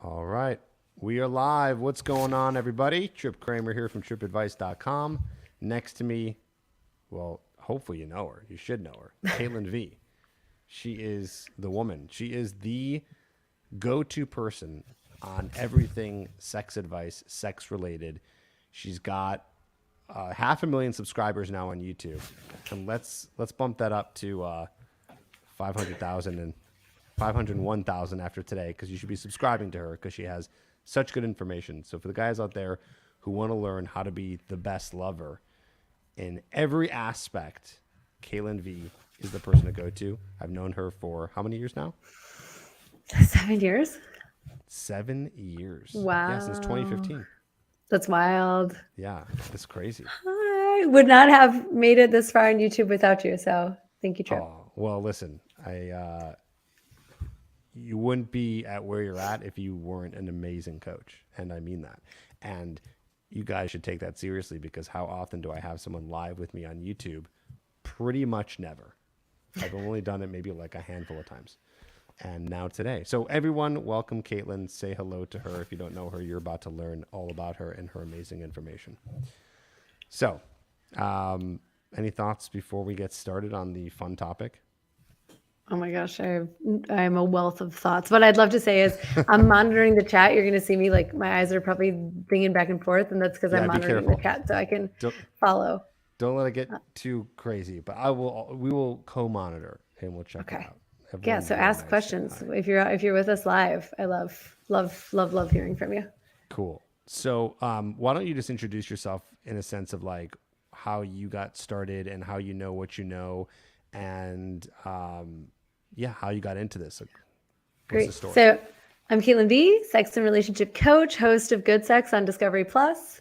All right. We are live. What's going on, everybody? Trip Kramer here from tripadvice.com. Next to me, well, hopefully you know her. You should know her. Caitlin V. She is the woman. She is the go-to person on everything sex advice, sex related. She's got 500,000 subscribers now on YouTube. And let's bump that up to 500,000 and 501,000 after today, because you should be subscribing to her because she has such good information. So for the guys out there who want to learn how to be the best lover in every aspect, Caitlin V is the person to go to. I've known her for how many years now? 7 years. 7 years. Yeah, since Wow. 2015. That's wild. Yeah, it's crazy. I would not have made it this far on YouTube without you. So thank you, Trip. Oh, well, listen, you wouldn't be at where you're at if you weren't an amazing coach. And I mean that. And you guys should take that seriously, because how often do I have someone live with me on YouTube? Pretty much never. I've only done it maybe like a handful of times. And now today. So everyone, welcome Caitlin. Say hello to her. If you don't know her, you're about to learn all about her and her amazing information. So, any thoughts before we get started on the fun topic? Oh my gosh, I'm a wealth of thoughts. What I'd love to say is I'm monitoring the chat. You're going to see me like my eyes are probably dinging back and forth, and that's because I'm Yeah, be monitoring the careful. chat so I can Don't, follow. don't let it get too crazy. But we will co-monitor and we'll check it Okay. out. Yeah. Everyone's So very ask nice saying questions hi. if you're with us live. I love hearing from you. Cool. So, why don't you just introduce yourself in a sense of like how you got started and how you know what you know, and yeah, how you got into this. Like, what's the Great. story? So I'm Caitlin V, sex and relationship coach, host of Good Sex on Discovery Plus.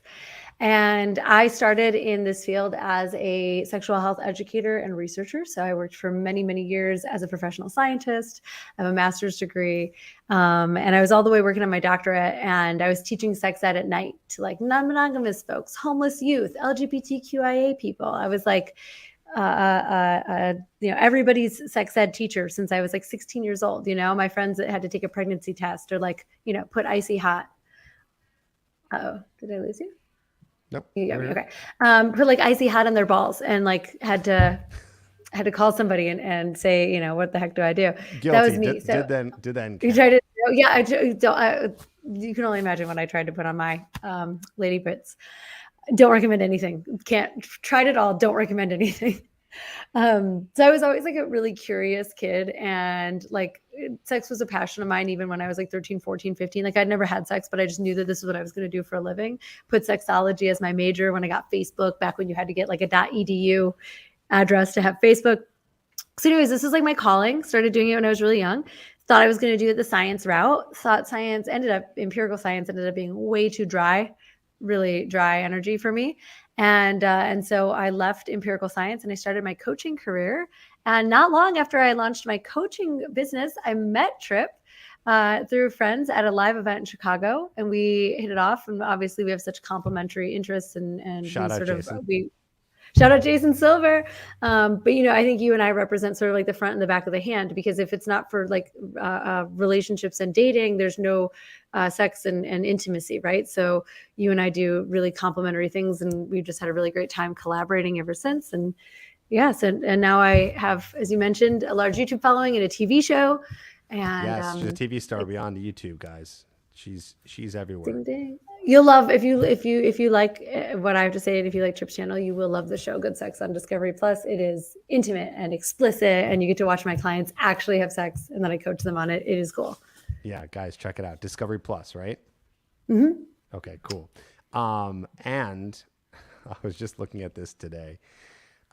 And I started in this field as a sexual health educator and researcher. So I worked for many, many years as a professional scientist. I have a master's degree. And I was all the way working on my doctorate. And I was teaching sex ed at night to like non monogamous folks, homeless youth, LGBTQIA people. I was like, everybody's sex ed teacher since I was like 16 years old. My friends that had to take a pregnancy test or like, put icy hot. Oh, did I lose you? Nope, You got we're me. here. Okay. Put like icy hot on their balls and like had to call somebody and say, what the heck do I do? That was Guilty. me. So Did then you tried count. to, yeah, you can only imagine what I tried to put on my lady bits. Don't recommend anything. Can't tried it all. Don't recommend anything. So I was always like a really curious kid, and like sex was a passion of mine even when I was like 13, 14, 15. Like I'd never had sex, but I just knew that this is what I was going to do for a living. Put sexology as my major when I got Facebook, back when you had to get like a .edu address to have Facebook. So anyways, this is like my calling. Started doing it when I was really young. Thought I was going to do it the science route. Thought science ended up empirical science ended up being way too dry, really dry energy for me. And so I left empirical science and I started my coaching career. And not long after I launched my coaching business, I met Trip through friends at a live event in Chicago, and we hit it off. And obviously, we have such complementary interests, and we Shout out sort of Jason. we shout out Jason Silver. But I think you and I represent sort of like the front and the back of the hand, because if it's not for like relationships and dating, there's no sex and intimacy, right? So you and I do really complementary things, and we've just had a really great time collaborating ever since. And yes, and now I have, as you mentioned, a large YouTube following and a TV show. And Yes, she's a TV star beyond YouTube, guys. She's everywhere. ding ding. You'll love if you like what I have to say, and if you like Trip's channel, you will love the show Good Sex on Discovery Plus. It is intimate and explicit, and you get to watch my clients actually have sex, and then I coach them on it. It is cool. Yeah, guys, check it out. Discovery Plus, right? Mm-hmm. Okay, cool. And I was just looking at this today.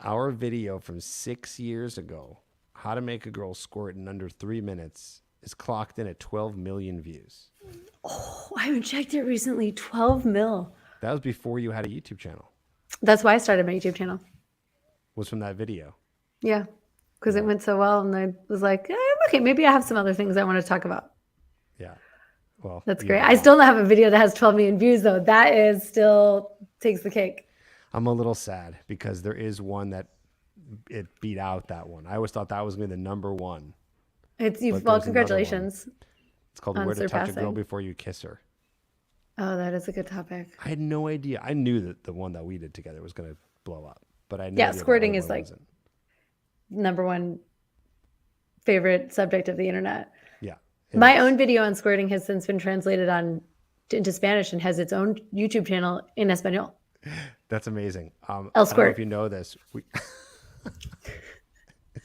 Our video from 6 years ago, how to make a girl squirt in under 3 minutes, is clocked in at 12 million views. Oh, I haven't checked it recently. 12 mil. That was before you had a YouTube channel. That's why I started my YouTube channel. Was from that video. Yeah, because it Yeah. went so well, and I was like, okay, maybe I have some other things I want to talk about. Yeah. Well, That's you great. have a I lot. still don't have a video that has 12 million views though. That is still takes the cake. I'm a little sad because there is one that it beat out that one. I always thought that was going to be the number one, It's you. but Well, there's another one. congratulations. It's called Where to Touch a Girl Unsurpassing. Before You Kiss Her. Oh, that is a good topic. I had no idea. I knew that the one that we did together was going to blow up, but I had no Yeah, idea the other squirting is one like wasn't. number one favorite subject of the internet. Yeah. My own video on squirting has since been translated into Spanish and has its own YouTube channel in Espanol. That's amazing. El I don't know squirt. if you know this.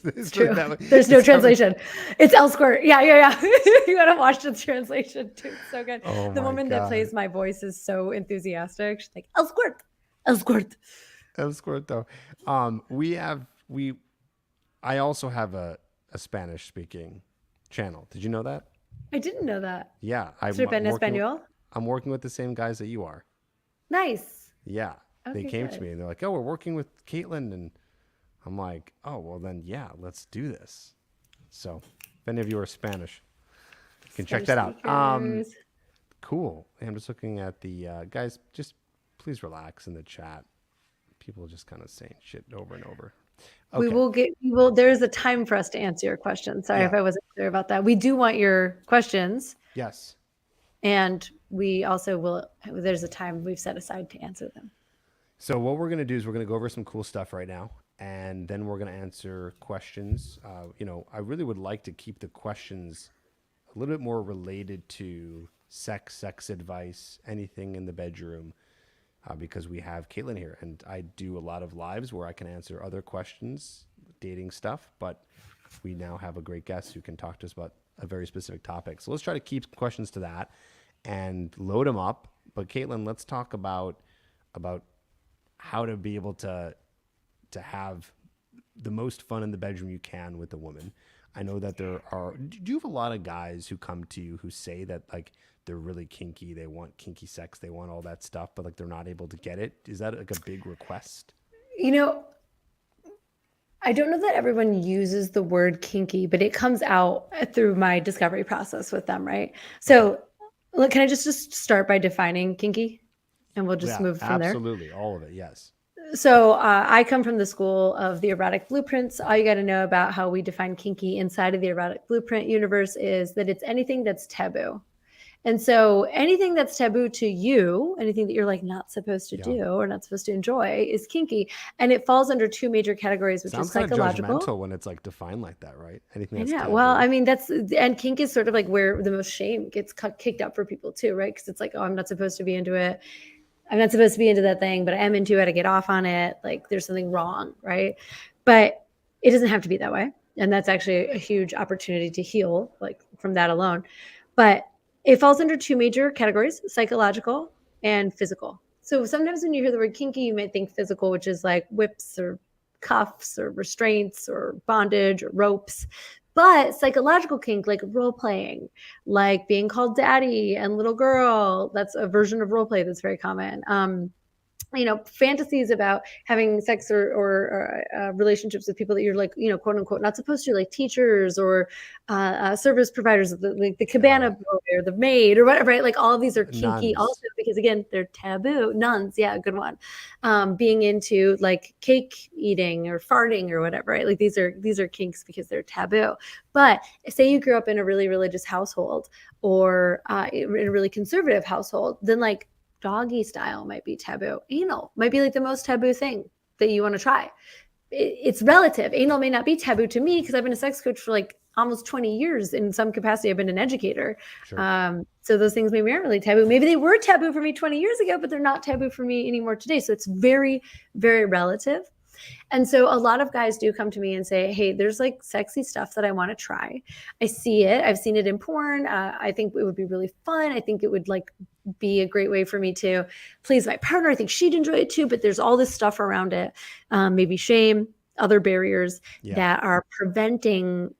It's true. There's no translation. It's El squirt. Yeah. You gotta watch the translation too. It's so good. Oh The my woman God. that plays my voice is so enthusiastic. She's like, El squirt. El squirt. El squirt though. I also have a Spanish speaking channel. Did you know that? I didn't know that. Yeah. Trip en Espanol. I'm working with the same guys that you are. Nice. Yeah. They Okay, came to good. me and they're like, "Oh, we're working with Caitlin," and I'm like, "Oh, well then, yeah, let's do this." So, if any of you are Spanish, you can check that out. Speakers. Cool. I'm just looking at the guys. Just please relax in the chat. People just kind of saying shit over and over. We will. There is a time for us to answer your question. Sorry if Yeah. I wasn't clear about that. We do want your questions, Yes. and we also will. There's a time we've set aside to answer them. So what we're gonna do is we're gonna go over some cool stuff right now, and then we're gonna answer questions. I really would like to keep the questions a little bit more related to sex advice, anything in the bedroom, because we have Caitlin here, and I do a lot of lives where I can answer other questions, dating stuff, but we now have a great guest who can talk to us about a very specific topic. So let's try to keep questions to that and load them up. But Caitlin, let's talk about how to be able to have the most fun in the bedroom you can with a woman. I know that do you have a lot of guys who come to you who say that like they're really kinky, they want kinky sex, they want all that stuff, but like they're not able to get it? Is that like a big request? I don't know that everyone uses the word kinky, but it comes out through my discovery process with them, right? So, look, can I just start by defining kinky, and we'll just Yeah, move from there? absolutely. All of it. Yes. So I come from the school of the erotic blueprints. All you got to know about how we define kinky inside of the erotic blueprint universe is that it's anything that's taboo. And so anything that's taboo to you, anything that you're like not supposed to do or not supposed to enjoy is kinky. And it falls under two major categories, which Sounds is kind of psychological. judgmental when it's like defined like that, right? Anything that's Yeah, taboo. well, I mean, and kink is sort of like where the most shame gets kicked up for people too, right? Because it's like, oh, I'm not supposed to be into it. I'm not supposed to be into that thing, but I am into it. I get off on it. Like there's something wrong, right? But it doesn't have to be that way. And that's actually a huge opportunity to heal, like from that alone. But it falls under two major categories, psychological and physical. So sometimes when you hear the word kinky, you might think physical, which is like whips or cuffs or restraints or bondage or ropes. But psychological kink, like role playing, like being called daddy and little girl, that's a version of role play that's very common. Fantasies about having sex or relationships with people that you're like, quote unquote, not supposed to, like teachers or service providers, like the cabana boy or the maid or whatever, right? Like all of these are kinky Nuns. also because again, they're taboo. Nuns, yeah, good one. Being into like cake eating or farting or whatever, right? Like these are kinks because they're taboo. But say you grew up in a really religious household or in a really conservative household, then like doggy style might be taboo. Anal might be like the most taboo thing that you want to try. It's relative. Anal may not be taboo to me because I've been a sex coach for like almost 20 years. In some capacity, I've been an educator. Sure. So those things maybe aren't really taboo. Maybe they were taboo for me 20 years ago, but they're not taboo for me anymore today. So it's very, very relative. And so a lot of guys do come to me and say, hey, there's like sexy stuff that I want to try. I see it. I've seen it in porn. I think it would be really fun. I think it would like be a great way for me to please my partner. I think she'd enjoy it too, but there's all this stuff around it. Maybe shame, other barriers that are preventing,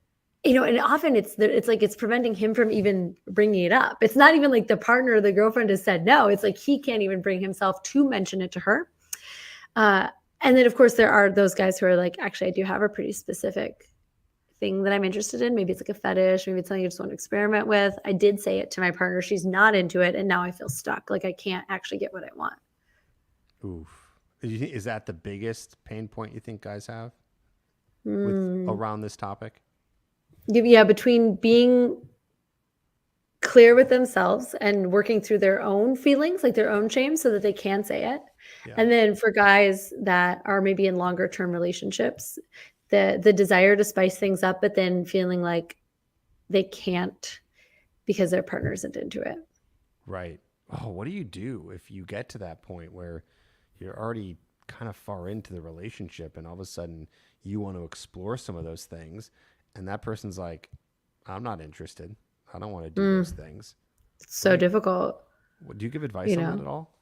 and often it's like it's preventing him from even bringing it up. It's not even like the partner or the girlfriend has said no. It's like he can't even bring himself to mention it to her. And then, of course, there are those guys who are like, actually, I do have a pretty specific thing that I'm interested in. Maybe it's like a fetish. Maybe it's something I just want to experiment with. I did say it to my partner. She's not into it. And now I feel stuck. Like I can't actually get what I want. Oof. Is that the biggest pain point you think guys have around this topic? Yeah, between being clear with themselves and working through their own feelings, like their own shame, so that they can say it. Yeah. And then for guys that are maybe in longer term relationships, the desire to spice things up, but then feeling like they can't because their partner isn't into it. Right. Oh, what do you do if you get to that point where you're already kind of far into the relationship and all of a sudden you want to explore some of those things and that person's like, I'm not interested. I don't want to do those things. It's so difficult. Do you give advice on that at all?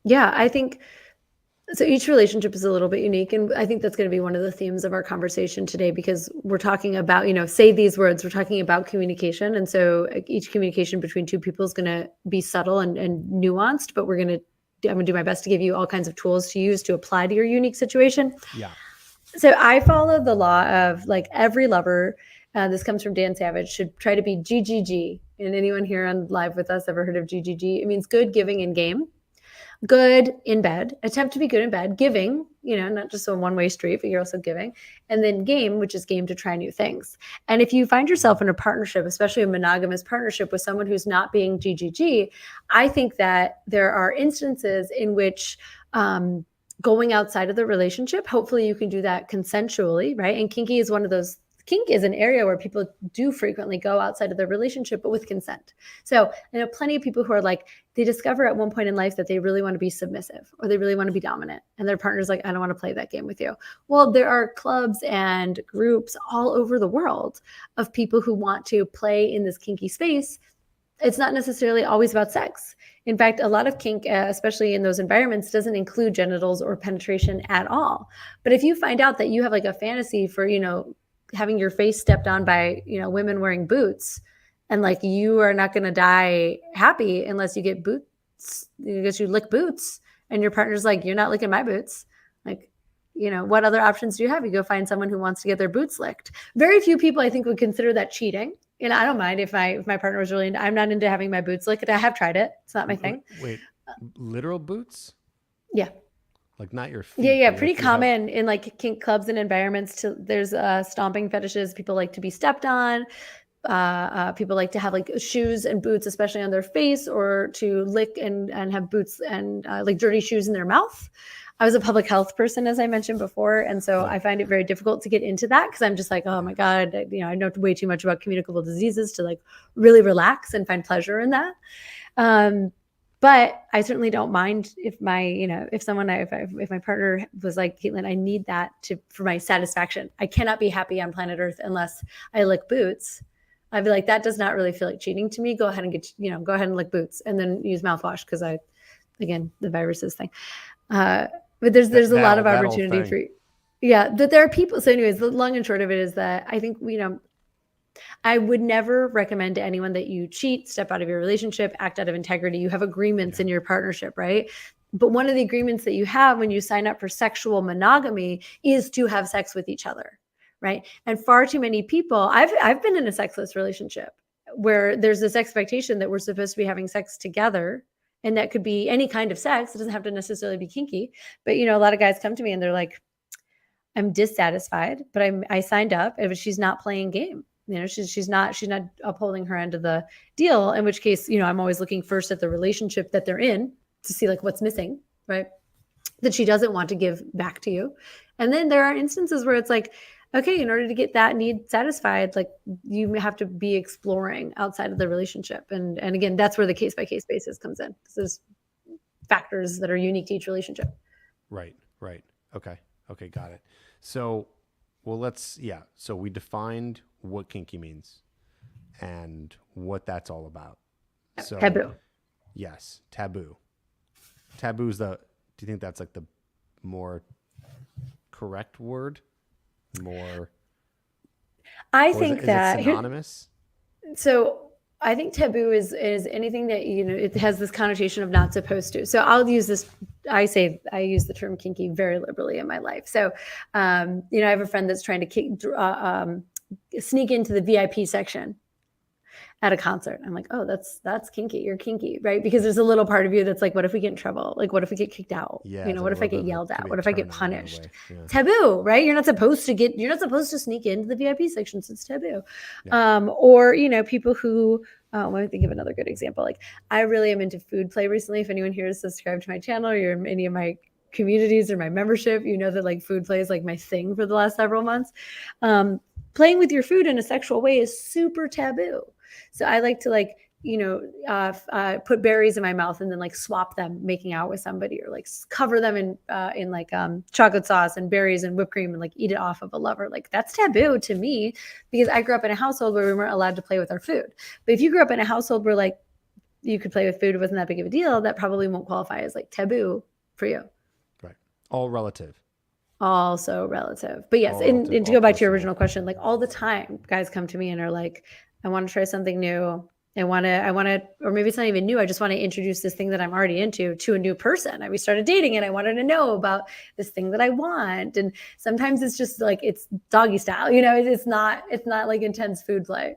Yeah, I think so. Each relationship is a little bit unique. And I think that's going to be one of the themes of our conversation today, because we're talking about, say these words, we're talking about communication. And so each communication between two people is going to be subtle and nuanced, but I'm going to do my best to give you all kinds of tools to use to apply to your unique situation. Yeah. So I follow the law of like every lover, this comes from Dan Savage, should try to be GGG. And anyone here on live with us ever heard of GGG? It means good, giving, and game. Good in bed, attempt to be good in bed, giving, not just a one-way street, but you're also giving. And then game, which is game to try new things. And if you find yourself in a partnership, especially a monogamous partnership with someone who's not being GGG, I think that there are instances in which going outside of the relationship, hopefully you can do that consensually, right? And kinky is one of those. Kink is an area where people do frequently go outside of their relationship, but with consent. So I know plenty of people who are like, they discover at one point in life that they really want to be submissive or they really want to be dominant. And their partner's like, I don't want to play that game with you. Well, there are clubs and groups all over the world of people who want to play in this kinky space. It's not necessarily always about sex. In fact, a lot of kink, especially in those environments, doesn't include genitals or penetration at all. But if you find out that you have like a fantasy for, having your face stepped on by, women wearing boots, and like you are not going to die happy unless you get boots, because you lick boots, and your partner's like, you're not licking my boots. Like, what other options do you have? You go find someone who wants to get their boots licked. Very few people, I think, would consider that cheating. I don't mind if my partner was really I'm not into having my boots licked. I have tried it. It's not my thing. Wait, literal boots? Yeah. Like not your feet. Yeah. Pretty common in like kink clubs and environments. There's stomping fetishes. People like to be stepped on. People like to have like shoes and boots, especially on their face, or to lick and have boots and like dirty shoes in their mouth. I was a public health person, as I mentioned before. And so I find it very difficult to get into that because I'm just like, oh my God, I know way too much about communicable diseases to like really relax and find pleasure in that. But I certainly don't mind if my, if my partner was like, Caitlin, I need that for my satisfaction. I cannot be happy on planet Earth unless I lick boots. I'd be like, that does not really feel like cheating to me. Go ahead and go ahead and lick boots and then use mouthwash. Cause again, the viruses thing. But there's a lot of opportunity for, that there are people. So anyways, the long and short of it is that I think, I would never recommend to anyone that you cheat, step out of your relationship, act out of integrity. You have agreements in your partnership, right? But one of the agreements that you have when you sign up for sexual monogamy is to have sex with each other, right? And far too many people, I've been in a sexless relationship where there's this expectation that we're supposed to be having sex together. And that could be any kind of sex. It doesn't have to necessarily be kinky. But, a lot of guys come to me and they're like, I'm dissatisfied, but I signed up if she's not playing game. She's not upholding her end of the deal, in which case, I'm always looking first at the relationship that they're in to see like what's missing, right? That she doesn't want to give back to you. And then there are instances where it's like, okay, in order to get that need satisfied, like you have to be exploring outside of the relationship. And again, that's where the case-by-case basis comes in. Because there's factors that are unique to each relationship. Right. Okay, got it. So, so we defined what kinky means and what that's all about. So, taboo. Yes, taboo. Taboo do you think that's like the more correct word? I think is that it synonymous? So I think taboo is anything that, it has this connotation of not supposed to. So I'll use this. I use the term kinky very liberally in my life. So, I have a friend that's trying to sneak into the VIP section at a concert. I'm like, oh, that's kinky. You're kinky, right? Because there's a little part of you that's like, what if we get in trouble? Like, what if we get kicked out? Yeah, what if I get yelled at? What if I get punished? Yeah. Taboo, right? You're not supposed to sneak into the VIP section, so it's taboo. Yeah. Or, people who let me think of another good example. Like I really am into food play recently. If anyone here is subscribed to my channel or you're in any of my communities or my membership, you know that like food play is like my thing for the last several months. Playing with your food in a sexual way is super taboo. So I like to like, put berries in my mouth and then like swap them making out with somebody, or like cover them in like chocolate sauce and berries and whipped cream and like eat it off of a lover. Like that's taboo to me because I grew up in a household where we weren't allowed to play with our food. But if you grew up in a household where like you could play with food, it wasn't that big of a deal, that probably won't qualify as like taboo for you. Right. All relative. Also relative. But yes, All relative, and to all go back to your personal. original question, like all the time guys come to me and are like, I want to try something new. I want to, or maybe it's not even new. I just want to introduce this thing that I'm already into to a new person. We started dating and I wanted to know about this thing that I want. And sometimes it's just like, it's doggy style, it's not like intense food play.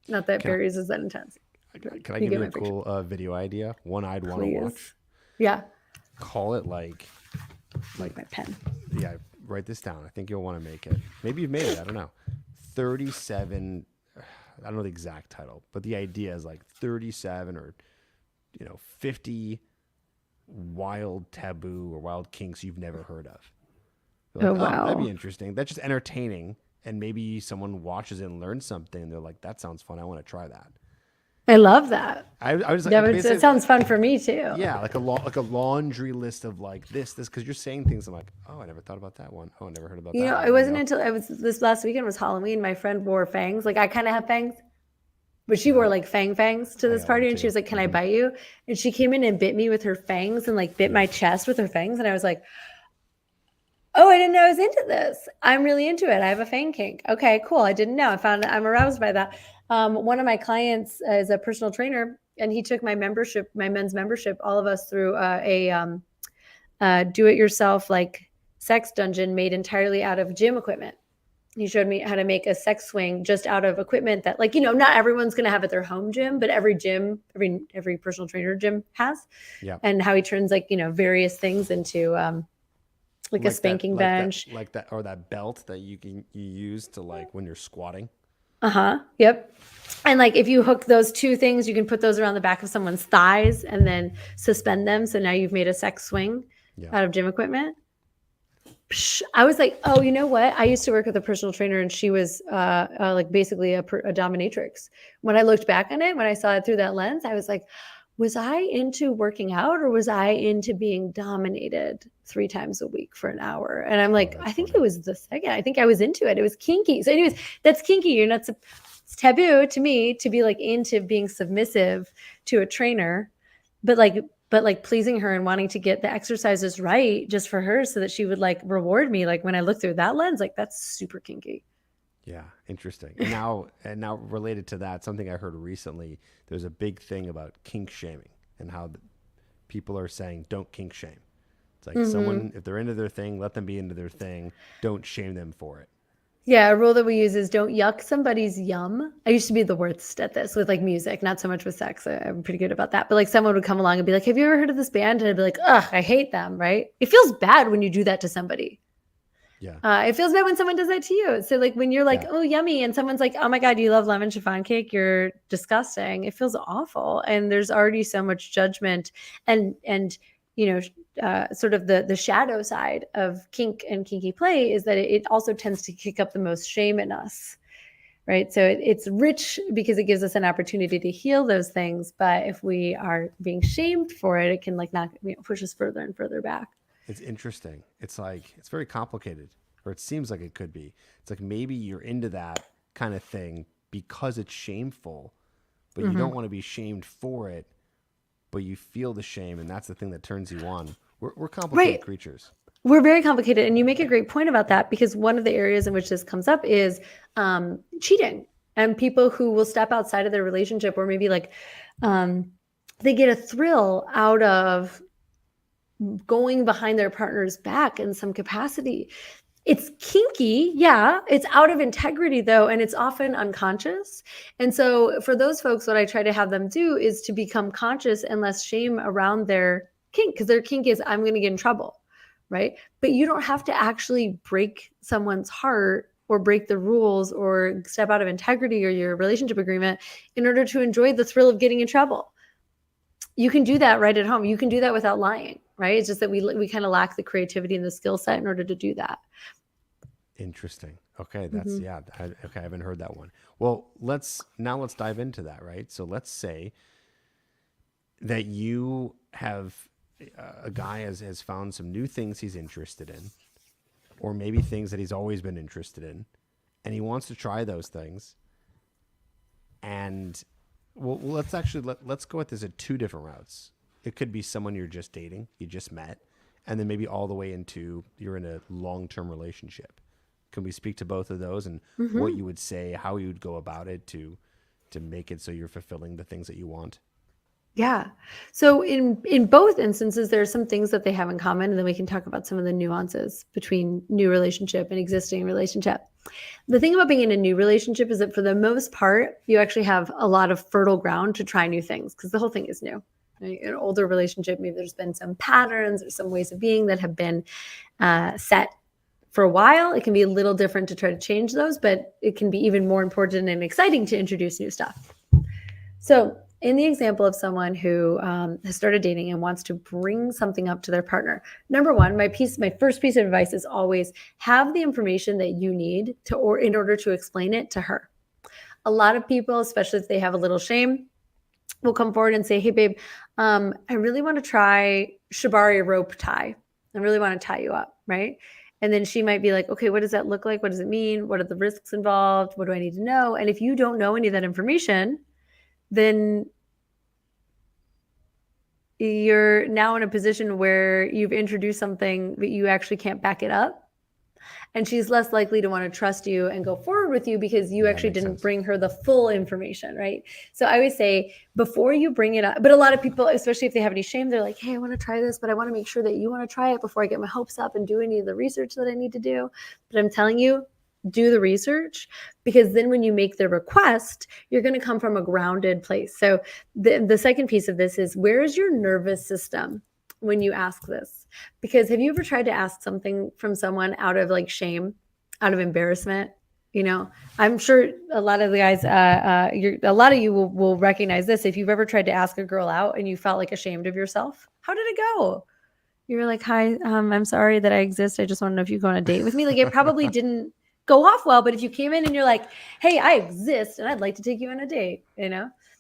Not that berries is that intense. Can I give you a cool video idea? One I'd want to watch. Yeah. Call it like my pen. Yeah, write this down. I think you'll want to make it. Maybe you've made it. I don't know. 37. I don't know the exact title, but the idea is like 37 or 50 wild taboo or wild kinks you've never heard of. Like, wow. That'd be interesting. That's just entertaining. And maybe someone watches it and learns something and they're like, that sounds fun. I want to try that. I love that. I was like, it sounds fun for me too. Yeah, like a laundry list of like this, because you're saying things. I'm like, oh, I never thought about that one. Oh, I never heard about that. It wasn't until this last weekend was Halloween. My friend wore fangs. Like I kind of have fangs, but she wore like fangs to this party, and she was like, "Can I bite you?" And she came in and bit me with her fangs and like bit my chest with her fangs, and I was like, oh, I didn't know I was into this. I'm really into it. I have a fang kink. Okay, cool. I didn't know. I'm aroused by that. One of my clients is a personal trainer, and he took my men's membership, all of us through a do-it-yourself like sex dungeon made entirely out of gym equipment. He showed me how to make a sex swing just out of equipment that, like, not everyone's going to have at their home gym, but every personal trainer gym has. Yeah. And how he turns like, various things into like a spanking bench, like that, or that belt that you use to like when you're squatting. Yep. And like if you hook those two things, you can put those around the back of someone's thighs and then suspend them. So now you've made a sex swing out of gym equipment. I was like, oh, you know what? I used to work with a personal trainer, and she was like basically a dominatrix. When I looked back on it, when I saw it through that lens, I was like, was I into working out, or was I into being dominated 3 times a week for an hour? And I'm like, I think it was the second. I think I was into it. It was kinky. So anyways, that's kinky. You're not, it's taboo to me to be like into being submissive to a trainer, but like pleasing her and wanting to get the exercises right just for her so that she would like reward me. Like when I look through that lens, like that's super kinky. Yeah, interesting. And now related to that, something I heard recently, there's a big thing about kink shaming and how people are saying don't kink shame. It's like someone, if they're into their thing, let them be into their thing. Don't shame them for it. Yeah, a rule that we use is don't yuck somebody's yum. I used to be the worst at this with like music, not so much with sex. I'm pretty good about that. But like someone would come along and be like, have you ever heard of this band? And I'd be like, ugh, I hate them, right? It feels bad when you do that to somebody. Yeah. It feels bad when someone does that to you. So like when you're like, oh, yummy. And someone's like, oh my God, you love lemon chiffon cake. You're disgusting. It feels awful. And there's already so much judgment and sort of the shadow side of kink and kinky play is that it also tends to kick up the most shame in us. Right. So it's rich because it gives us an opportunity to heal those things. But if we are being shamed for it, it can like push us further and further back. It's interesting. It's like, it's very complicated, or it seems like it could be. It's like maybe you're into that kind of thing because it's shameful, but you don't want to be shamed for it, but you feel the shame, and that's the thing that turns you on. We're complicated creatures. We're very complicated. And you make a great point about that, because one of the areas in which this comes up is cheating, and people who will step outside of their relationship, or maybe like they get a thrill out of going behind their partner's back in some capacity. It's kinky. Yeah. It's out of integrity though. And it's often unconscious. And so for those folks, what I try to have them do is to become conscious and less shame around their kink, because their kink is, I'm going to get in trouble. Right. But you don't have to actually break someone's heart or break the rules or step out of integrity or your relationship agreement in order to enjoy the thrill of getting in trouble. You can do that right at home. You can do that without lying, right? It's just that we kind of lack the creativity and the skill set in order to do that. Interesting. Okay, that's Mm-hmm. yeah. Okay, I haven't heard that one. Well, let's dive into that, right? So let's say that you have a guy has found some new things he's interested in, or maybe things that he's always been interested in, and he wants to try those things. And well, let's actually let's go at this at two different routes. It could be someone you're just dating, you just met, and then maybe all the way into you're in a long-term relationship. Can we speak to both of those and what Mm-hmm. you would say, how you would go about it to make it so you're fulfilling the things that you want? Yeah. So in both instances, there are some things that they have in common, and then we can talk about some of the nuances between new relationship and existing relationship. The thing about being in a new relationship is that for the most part, you actually have a lot of fertile ground to try new things because the whole thing is new. Right? An older relationship, maybe there's been some patterns or some ways of being that have been set for a while. It can be a little different to try to change those, but it can be even more important and exciting to introduce new stuff. So, in the example of someone who has started dating and wants to bring something up to their partner, number one, my first piece of advice is always have the information that you need or in order to explain it to her. A lot of people, especially if they have a little shame, will come forward and say, "Hey, babe, I really want to try shibari rope tie. I really want to tie you up, right?" And then she might be like, "Okay, what does that look like? What does it mean? What are the risks involved? What do I need to know?" And if you don't know any of that information, then you're now in a position where you've introduced something but you actually can't back it up, and she's less likely to want to trust you and go forward with you because you Yeah, actually makes didn't sense. bring her the full information, right? So I always say before you bring it up, but a lot of people, especially if they have any shame, they're like, "Hey, I want to try this, but I want to make sure that you want to try it before I get my hopes up and do any of the research that I need to do." But I'm telling you, do the research, because then when you make the request, you're going to come from a grounded place. So the second piece of this is, where is your nervous system when you ask this? Because have you ever tried to ask something from someone out of like shame, out of embarrassment? You know, I'm sure a lot of the guys, a lot of you will recognize this. If you've ever tried to ask a girl out and you felt like ashamed of yourself, how did it go? You were like, "Hi, I'm sorry that I exist. I just want to know if you go on a date with me." Like, it probably didn't go off well. But if you came in and you're like, "Hey, I exist and I'd like to take you on a date,"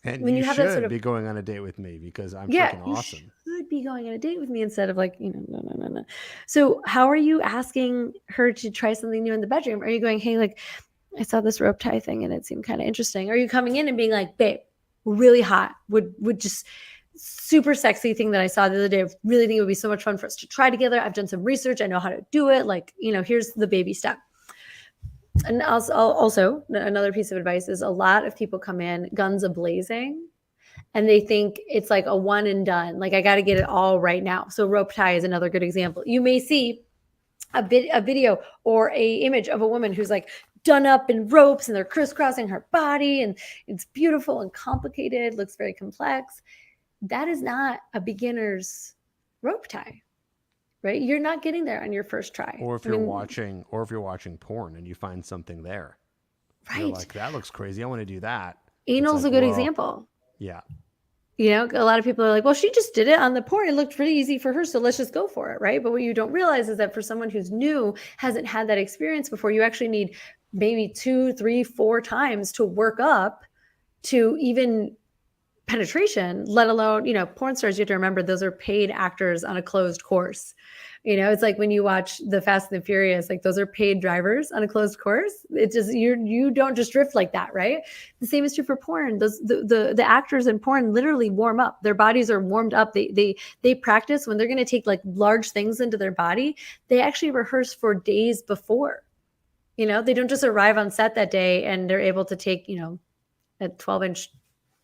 And when you you have that sort should of, be going on a date with me because I'm yeah, freaking you awesome. should be going on a date with me, instead of like, no, no, no, no. So, how are you asking her to try something new in the bedroom? Are you going, "Hey, like, I saw this rope tie thing and it seemed kind of interesting"? Are you coming in and being like, "Babe, really hot, would just super sexy thing that I saw the other day. I really think it would be so much fun for us to try together. I've done some research. I know how to do it. Like, here's the baby step." And also another piece of advice is, a lot of people come in guns a blazing and they think it's like a one and done. Like, I got to get it all right now. So rope tie is another good example. You may see a video or a image of a woman who's like done up in ropes and they're crisscrossing her body and it's beautiful and complicated, looks very complex. That is not a beginner's rope tie, right? You're not getting there on your first try. Or if I you're mean, watching porn and you find something there, you're right. like, that looks crazy. I want to do that. It's Anal's like, a good well, example. yeah. A lot of people are like, "Well, she just did it on the porn. It looked pretty easy for her, so let's just go for it," right? But what you don't realize is that for someone who's new, hasn't had that experience before, you actually need maybe 2, 3, 4 times to work up to even penetration, let alone, porn stars. You have to remember, those are paid actors on a closed course. It's like when you watch the Fast and the Furious, like, those are paid drivers on a closed course. It just, you don't just drift like that, right? The same is true for porn. Those the actors in porn literally warm up. Their bodies are warmed up. They practice when they're going to take like large things into their body. They actually rehearse for days before. They don't just arrive on set that day and they're able to take, a 12-inch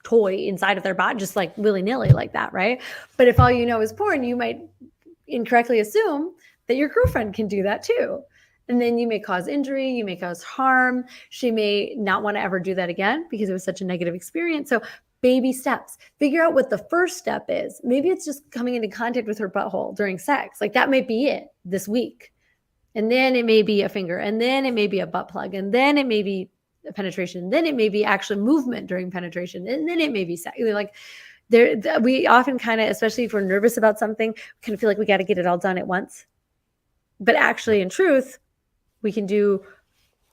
toy inside of their body just like willy-nilly like that, right? But if all you know is porn, you might incorrectly assume that your girlfriend can do that too. And then you may cause injury, you may cause harm. She may not want to ever do that again because it was such a negative experience. So baby steps. Figure out what the first step is. Maybe it's just coming into contact with her butthole during sex. Like, that might be it this week. And then it may be a finger, and then it may be a butt plug, and then it may be a penetration, then it may be actual movement during penetration, and then it may be sex. Like we often kind of, especially if we're nervous about something, kind of feel like we got to get it all done at once. But actually, in truth, we can do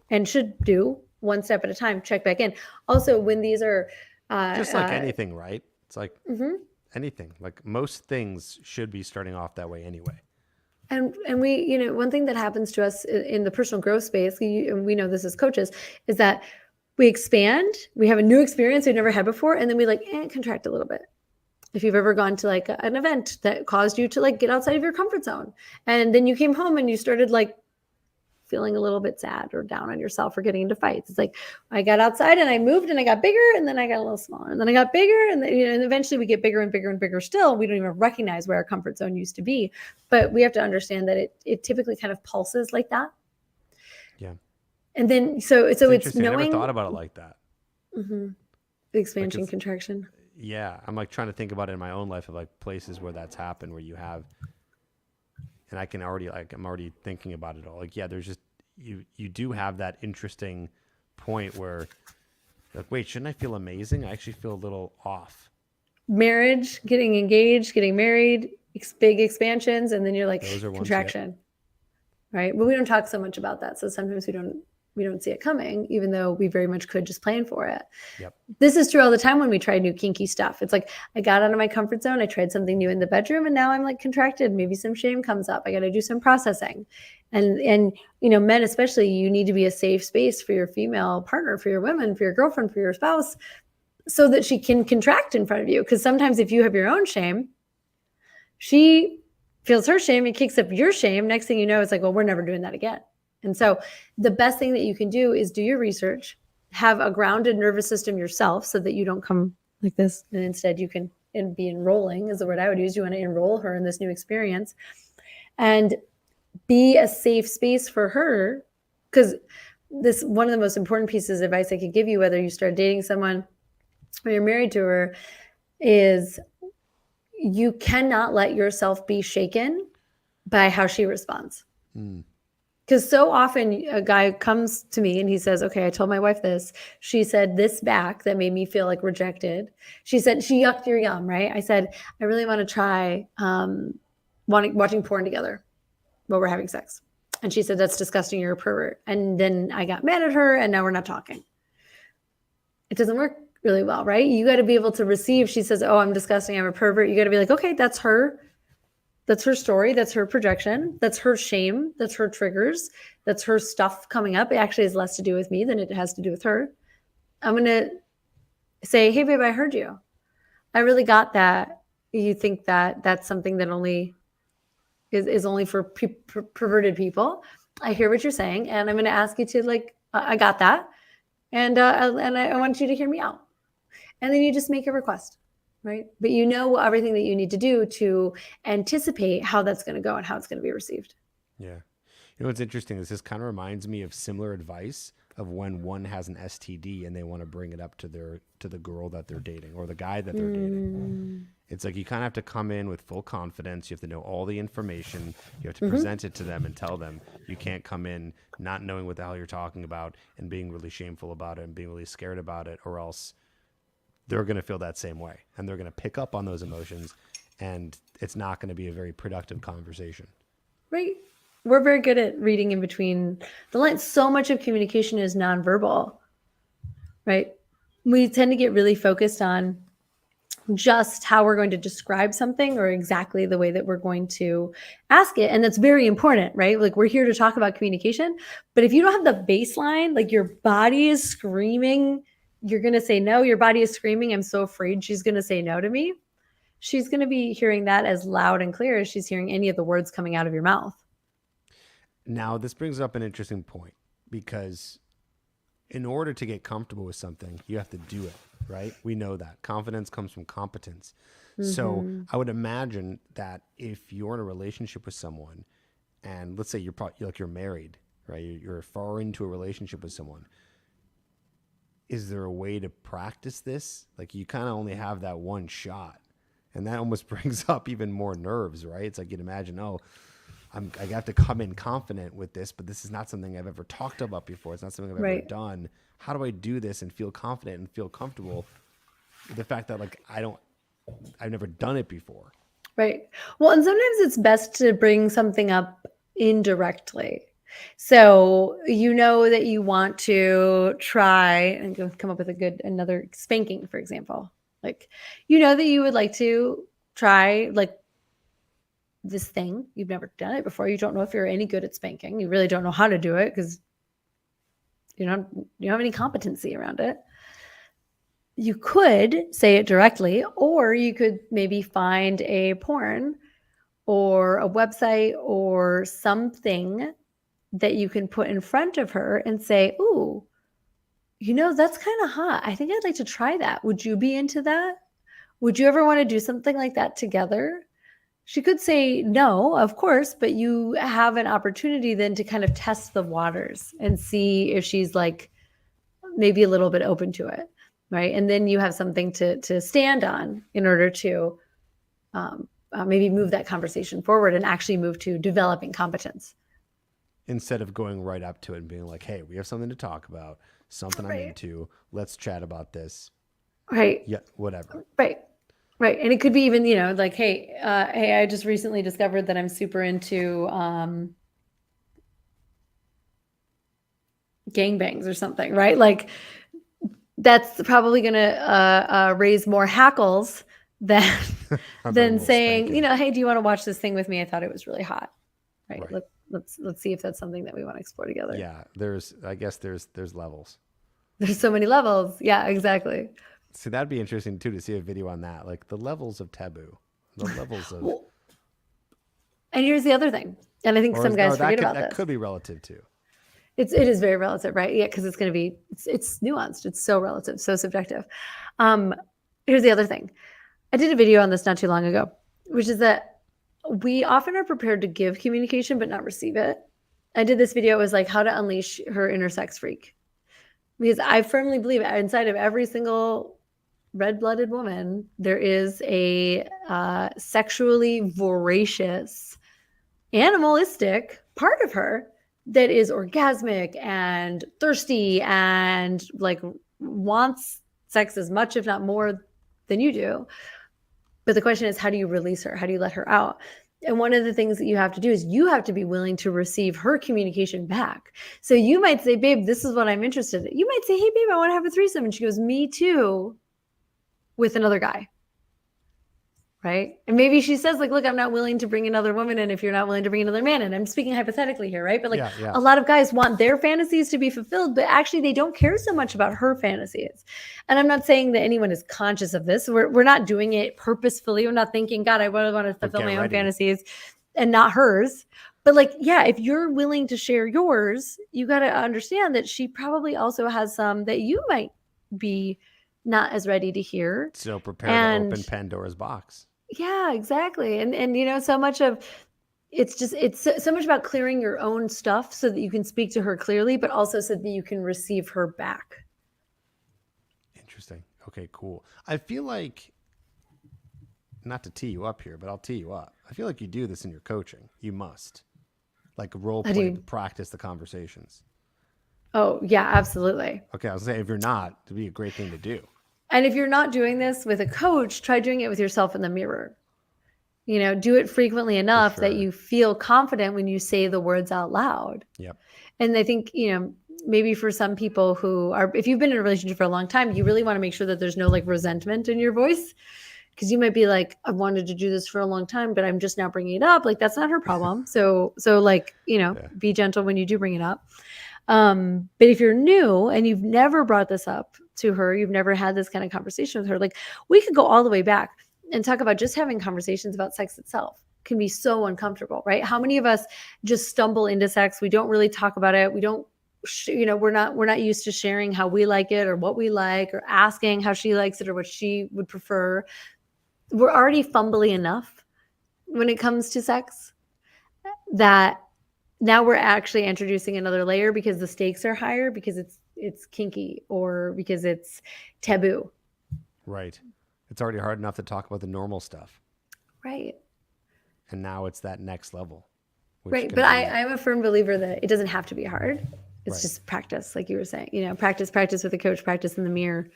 and should do one step at a time, check back in. Also, when these are just like anything, right? It's like mhm. anything. Like most things should be starting off that way anyway. And we, one thing that happens to us in the personal growth space, and we know this as coaches, is that we expand, we have a new experience we've never had before, and then we contract a little bit. If you've ever gone to like an event that caused you to like get outside of your comfort zone, and then you came home and you started like feeling a little bit sad or down on yourself or getting into fights. It's like, I got outside and I moved and I got bigger, and then I got a little smaller, and then I got bigger, and then, and eventually we get bigger and bigger and bigger still. We don't even recognize where our comfort zone used to be. But we have to understand that it typically kind of pulses like that. Yeah. And then so it's knowing. I never thought about it like that. Mm-hmm. Expansion, contraction. Yeah. I'm like trying to think about it in my own life of like places where that's happened, where you have, and I can already I'm already thinking about it all. Like, yeah, there's just, you do have that interesting point where like, wait, shouldn't I feel amazing? I actually feel a little off. Marriage, getting engaged, getting married, big expansions, and then you're like, Those are contraction. Right? But we don't talk so much about that. So sometimes we don't see it coming, even though we very much could just plan for it. Yep. This is true all the time when we try new kinky stuff. It's like, I got out of my comfort zone. I tried something new in the bedroom, and now I'm like contracted. Maybe some shame comes up. I got to do some processing. And men especially, you need to be a safe space for your female partner, for your women, for your girlfriend, for your spouse, so that she can contract in front of you. Because sometimes if you have your own shame, she feels her shame and kicks up your shame. Next thing you know, it's like, well, we're never doing that again. And so the best thing that you can do is do your research, have a grounded nervous system yourself so that you don't come like this. And instead you can be enrolling is the word I would use. You want to enroll her in this new experience and be a safe space for her. Because this, one of the most important pieces of advice I could give you, whether you start dating someone or you're married to her, is you cannot let yourself be shaken by how she responds. Because so often a guy comes to me and he says, okay, I told my wife this. She said this back that made me feel like rejected. She said, she yucked your yum, right? I said, I really want to try watching porn together while we're having sex. And she said, that's disgusting. You're a pervert. And then I got mad at her and now we're not talking. It doesn't work really well, right? You got to be able to receive. She says, oh, I'm disgusting. I'm a pervert. You got to be like, okay, that's her. That's her story. That's her projection. That's her shame. That's her triggers. That's her stuff coming up. It actually has less to do with me than it has to do with her. I'm going to say, hey, babe, I heard you. I really got that. You think that that's something that only is only for perverted people. I hear what you're saying. And I'm going to ask you to I got that. And I want you to hear me out. And then you just make a request. Right. But you know everything that you need to do to anticipate how that's going to go and how it's going to be received. Yeah. What's interesting is this kind of reminds me of similar advice of when one has an STD and they want to bring it up to the girl that they're dating or the guy that they're dating. It's like you kind of have to come in with full confidence. You have to know all the information. You have to present it to them and tell them. You can't come in not knowing what the hell you're talking about and being really shameful about it and being really scared about it, or else they're going to feel that same way and they're going to pick up on those emotions, and it's not going to be a very productive conversation. Right. We're very good at reading in between the lines. So much of communication is nonverbal, right? We tend to get really focused on just how we're going to describe something or exactly the way that we're going to ask it. And that's very important, right? Like, we're here to talk about communication, but if you don't have the baseline, like your body is screaming, you're going to say no. Your body is screaming, I'm so afraid she's going to say no to me. She's going to be hearing that as loud and clear as she's hearing any of the words coming out of your mouth. Now, this brings up an interesting point, because in order to get comfortable with something, you have to do it, right? We know that confidence comes from competence. So I would imagine that if you're in a relationship with someone, and let's say you're married, right? You're far into a relationship with someone. Is there a way to practice this? Like, you kind of only have that one shot, and that almost brings up even more nerves, right? It's like you'd imagine, oh, I have to come in confident with this, but this is not something I've ever talked about before. It's not something I've ever Right. done. How do I do this and feel confident and feel comfortable? The fact that like I've never done it before. Right. Well, and sometimes it's best to bring something up indirectly. So you know that you want to try and come up with another spanking, for example. Like, you know that you would like to try like this thing. You've never done it before. You don't know if you're any good at spanking. You really don't know how to do it because you don't have any competency around it. You could say it directly, or you could maybe find a porn or a website or something that you can put in front of her and say, "Ooh, that's kind of hot. I think I'd like to try that. Would you be into that? Would you ever want to do something like that together?" She could say no, of course, but you have an opportunity then to kind of test the waters and see if she's like maybe a little bit open to it, right? And then you have something to stand on in order to maybe move that conversation forward and actually move to developing competence. Instead of going right up to it and being like, hey, we have something to talk about, something I'm into. Let's chat about this. Right. Yeah, whatever. Right. Right. And it could be even, like, hey, I just recently discovered that I'm super into gangbangs or something, right? Like that's probably going to raise more hackles than saying, spanking. Hey, do you want to watch this thing with me? I thought it was really hot. Right. Right. Let's see if that's something that we want to explore together. Yeah, I guess there's levels. There's so many levels. Yeah, exactly. See, that'd be interesting too to see a video on that, like the levels of taboo, the levels of. Well, and here's the other thing, and I think some guys forget about this. That could be relative too. It is very relative, right? Yeah, because it's going to be it's nuanced. It's so relative, so subjective. Here's the other thing. I did a video on this not too long ago, which is that we often are prepared to give communication but not receive it. I did this video. It was like how to unleash her inner sex freak, because I firmly believe inside of every single red-blooded woman there is a sexually voracious, animalistic part of her that is orgasmic and thirsty and like wants sex as much, if not more, than you do. But the question is, how do you release her? How do you let her out? And one of the things that you have to do is you have to be willing to receive her communication back. So you might say, babe, this is what I'm interested in. You might say, hey, babe, I want to have a threesome. And she goes, me too, with another guy. Right. And maybe she says, like, look, I'm not willing to bring another woman in if you're not willing to bring another man in. I'm speaking hypothetically here, right? But like a lot of guys want their fantasies to be fulfilled, but actually they don't care so much about her fantasies. And I'm not saying that anyone is conscious of this. We're not doing it purposefully. We're not thinking, God, I really want to fulfill my own fantasies and not hers. But like, yeah, if you're willing to share yours, you got to understand that she probably also has some that you might be not as ready to hear. So prepare to open Pandora's box. Yeah, exactly. And so much of it's so much about clearing your own stuff so that you can speak to her clearly, but also so that you can receive her back. Interesting. Okay, cool. I feel like, not to tee you up here, but I'll tee you up. I feel like you do this in your coaching. You must. Like role play to practice the conversations. Oh, yeah, absolutely. Okay, I was saying if you're not, it'd be a great thing to do. And if you're not doing this with a coach, try doing it with yourself in the mirror. Do it frequently enough that you feel confident when you say the words out loud. Yep. And I think, maybe for some people who are, if you've been in a relationship for a long time, you really want to make sure that there's no like resentment in your voice. Because you might be like, I've wanted to do this for a long time, but I'm just now bringing it up. Like, that's not her problem. So like, be gentle when you do bring it up. But if you're new and you've never brought this up to her, you've never had this kind of conversation with her, like we could go all the way back and talk about just having conversations about sex itself can be so uncomfortable, right? How many of us just stumble into sex? We don't really talk about it. We don't, we're not used to sharing how we like it or what we like or asking how she likes it or what she would prefer. We're already fumbly enough when it comes to sex that now we're actually introducing another layer because the stakes are higher, because it's kinky or because it's taboo. Right. It's already hard enough to talk about the normal stuff. Right. And now it's that next level which Right. can But be, I'm a firm believer that it doesn't have to be hard. It's Right. just practice, like you were saying, practice with a coach, practice in the mirror.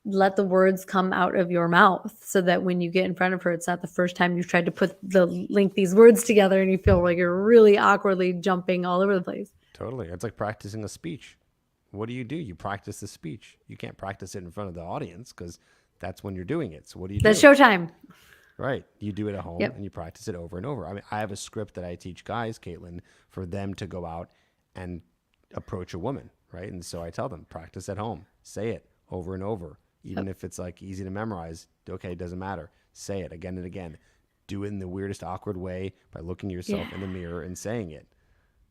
Let the words come out of your mouth so that when you get in front of her, it's not the first time you've tried to link these words together and you feel like you're really awkwardly jumping all over the place. totally. It's like practicing a speech. What do? You practice the speech. You can't practice it in front of the audience because that's when you're doing it. So what do you do? That's showtime. Right. You do it at home Yep. and you practice it over and over. I mean, I have a script that I teach guys, Caitlin, for them to go out and approach a woman, right? And so I tell them, practice at home. Say it over and over. Even if it's like easy to memorize, okay, it doesn't matter. Say it again and again. Do it in the weirdest, awkward way by looking yourself in the mirror and saying it.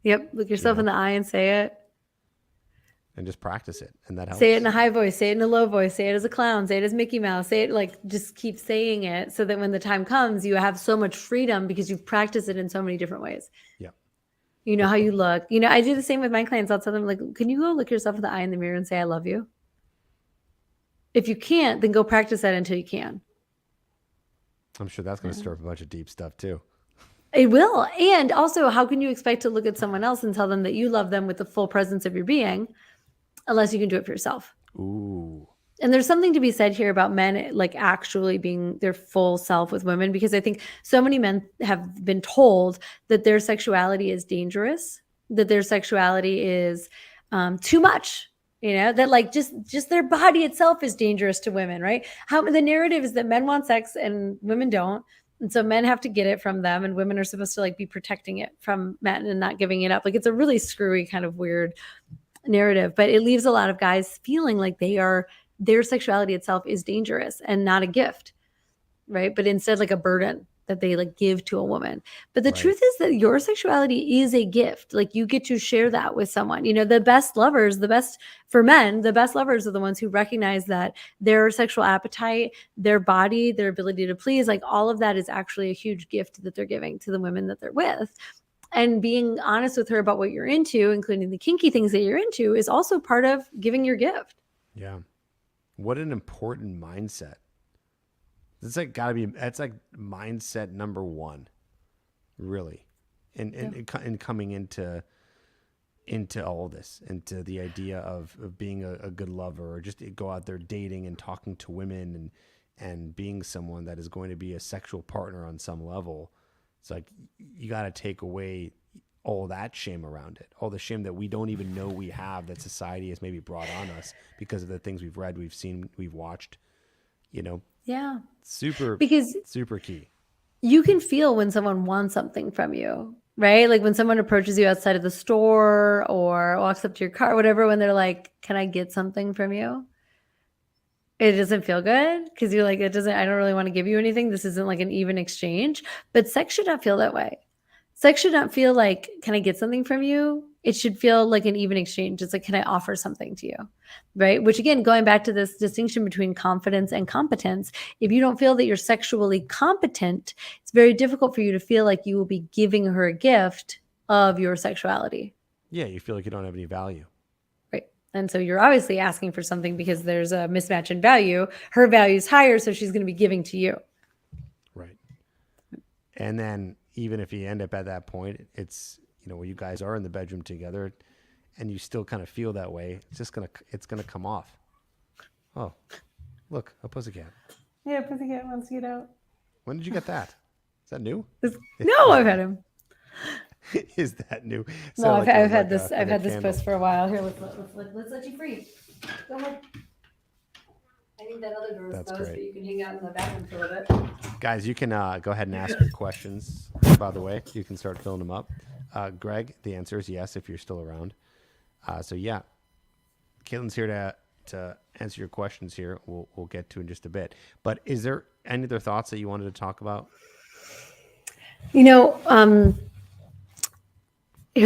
Yep. Look yourself in the eye and say it. And just practice it. And that helps. Say it in a high voice, say it in a low voice, say it as a clown, say it as Mickey Mouse, say it like just keep saying it so that when the time comes, you have so much freedom because you've practiced it in so many different ways. Yeah. You know how you look. I do the same with my clients. I'll tell them, like, can you go look yourself in the eye in the mirror and say, I love you? If you can't, then go practice that until you can. I'm sure that's going to stir up a bunch of deep stuff too. It will. And also, how can you expect to look at someone else and tell them that you love them with the full presence of your being unless you can do it for yourself? Ooh. And there's something to be said here about men like actually being their full self with women, because I think so many men have been told that their sexuality is dangerous, that their sexuality is too much, that like just their body itself is dangerous to women, right? How the narrative is that men want sex and women don't. And so men have to get it from them and women are supposed to like be protecting it from men and not giving it up. Like it's a really screwy kind of weird narrative, but it leaves a lot of guys feeling like their sexuality itself is dangerous and not a gift, right? But instead like a burden that they like give to a woman. But the truth is that your sexuality is a gift. Like you get to share that with someone. The best lovers, the best for men, the best lovers are the ones who recognize that their sexual appetite, their body, their ability to please, like all of that is actually a huge gift that they're giving to the women that they're with. And being honest with her about what you're into, including the kinky things that you're into, is also part of giving your gift. Yeah. What an important mindset. It's like that's like mindset number one, really. And coming into all this, into the idea of being a good lover, or just go out there dating and talking to women and being someone that is going to be a sexual partner on some level. It's like you got to take away all that shame around it, all the shame that we don't even know we have, that society has maybe brought on us because of the things we've read, we've seen, we've watched, Yeah. super key. You can feel when someone wants something from you, right? Like when someone approaches you outside of the store or walks up to your car, whatever, when they're like, can I get something from you? It doesn't feel good because you're like, I don't really want to give you anything. This isn't like an even exchange, but sex should not feel that way. Sex should not feel like, can I get something from you? It should feel like an even exchange. It's like, can I offer something to you? Right? Which again, going back to this distinction between confidence and competence, if you don't feel that you're sexually competent, it's very difficult for you to feel like you will be giving her a gift of your sexuality. Yeah, you feel like you don't have any value. Right. And so you're obviously asking for something because there's a mismatch in value. Her value is higher, so she's going to be giving to you. Right. And then even if you end up at that point, it's, where you guys are in the bedroom together and you still kind of feel that way, it's going to come off. Oh, look, a pussycat. Yeah, pussycat wants to get out. When did you get that? Is that new? No, I've had him. Is that new? No, I've had this puss for a while. Here, let's let you free. Go ahead. I think that other door is closed, but you can hang out in the bathroom for a little bit. Guys, you can go ahead and ask your questions. By the way, you can start filling them up. Greg, the answer is yes if you're still around. So yeah, Caitlin's here to answer your questions here. We'll get to in just a bit. But is there any other thoughts that you wanted to talk about? Here's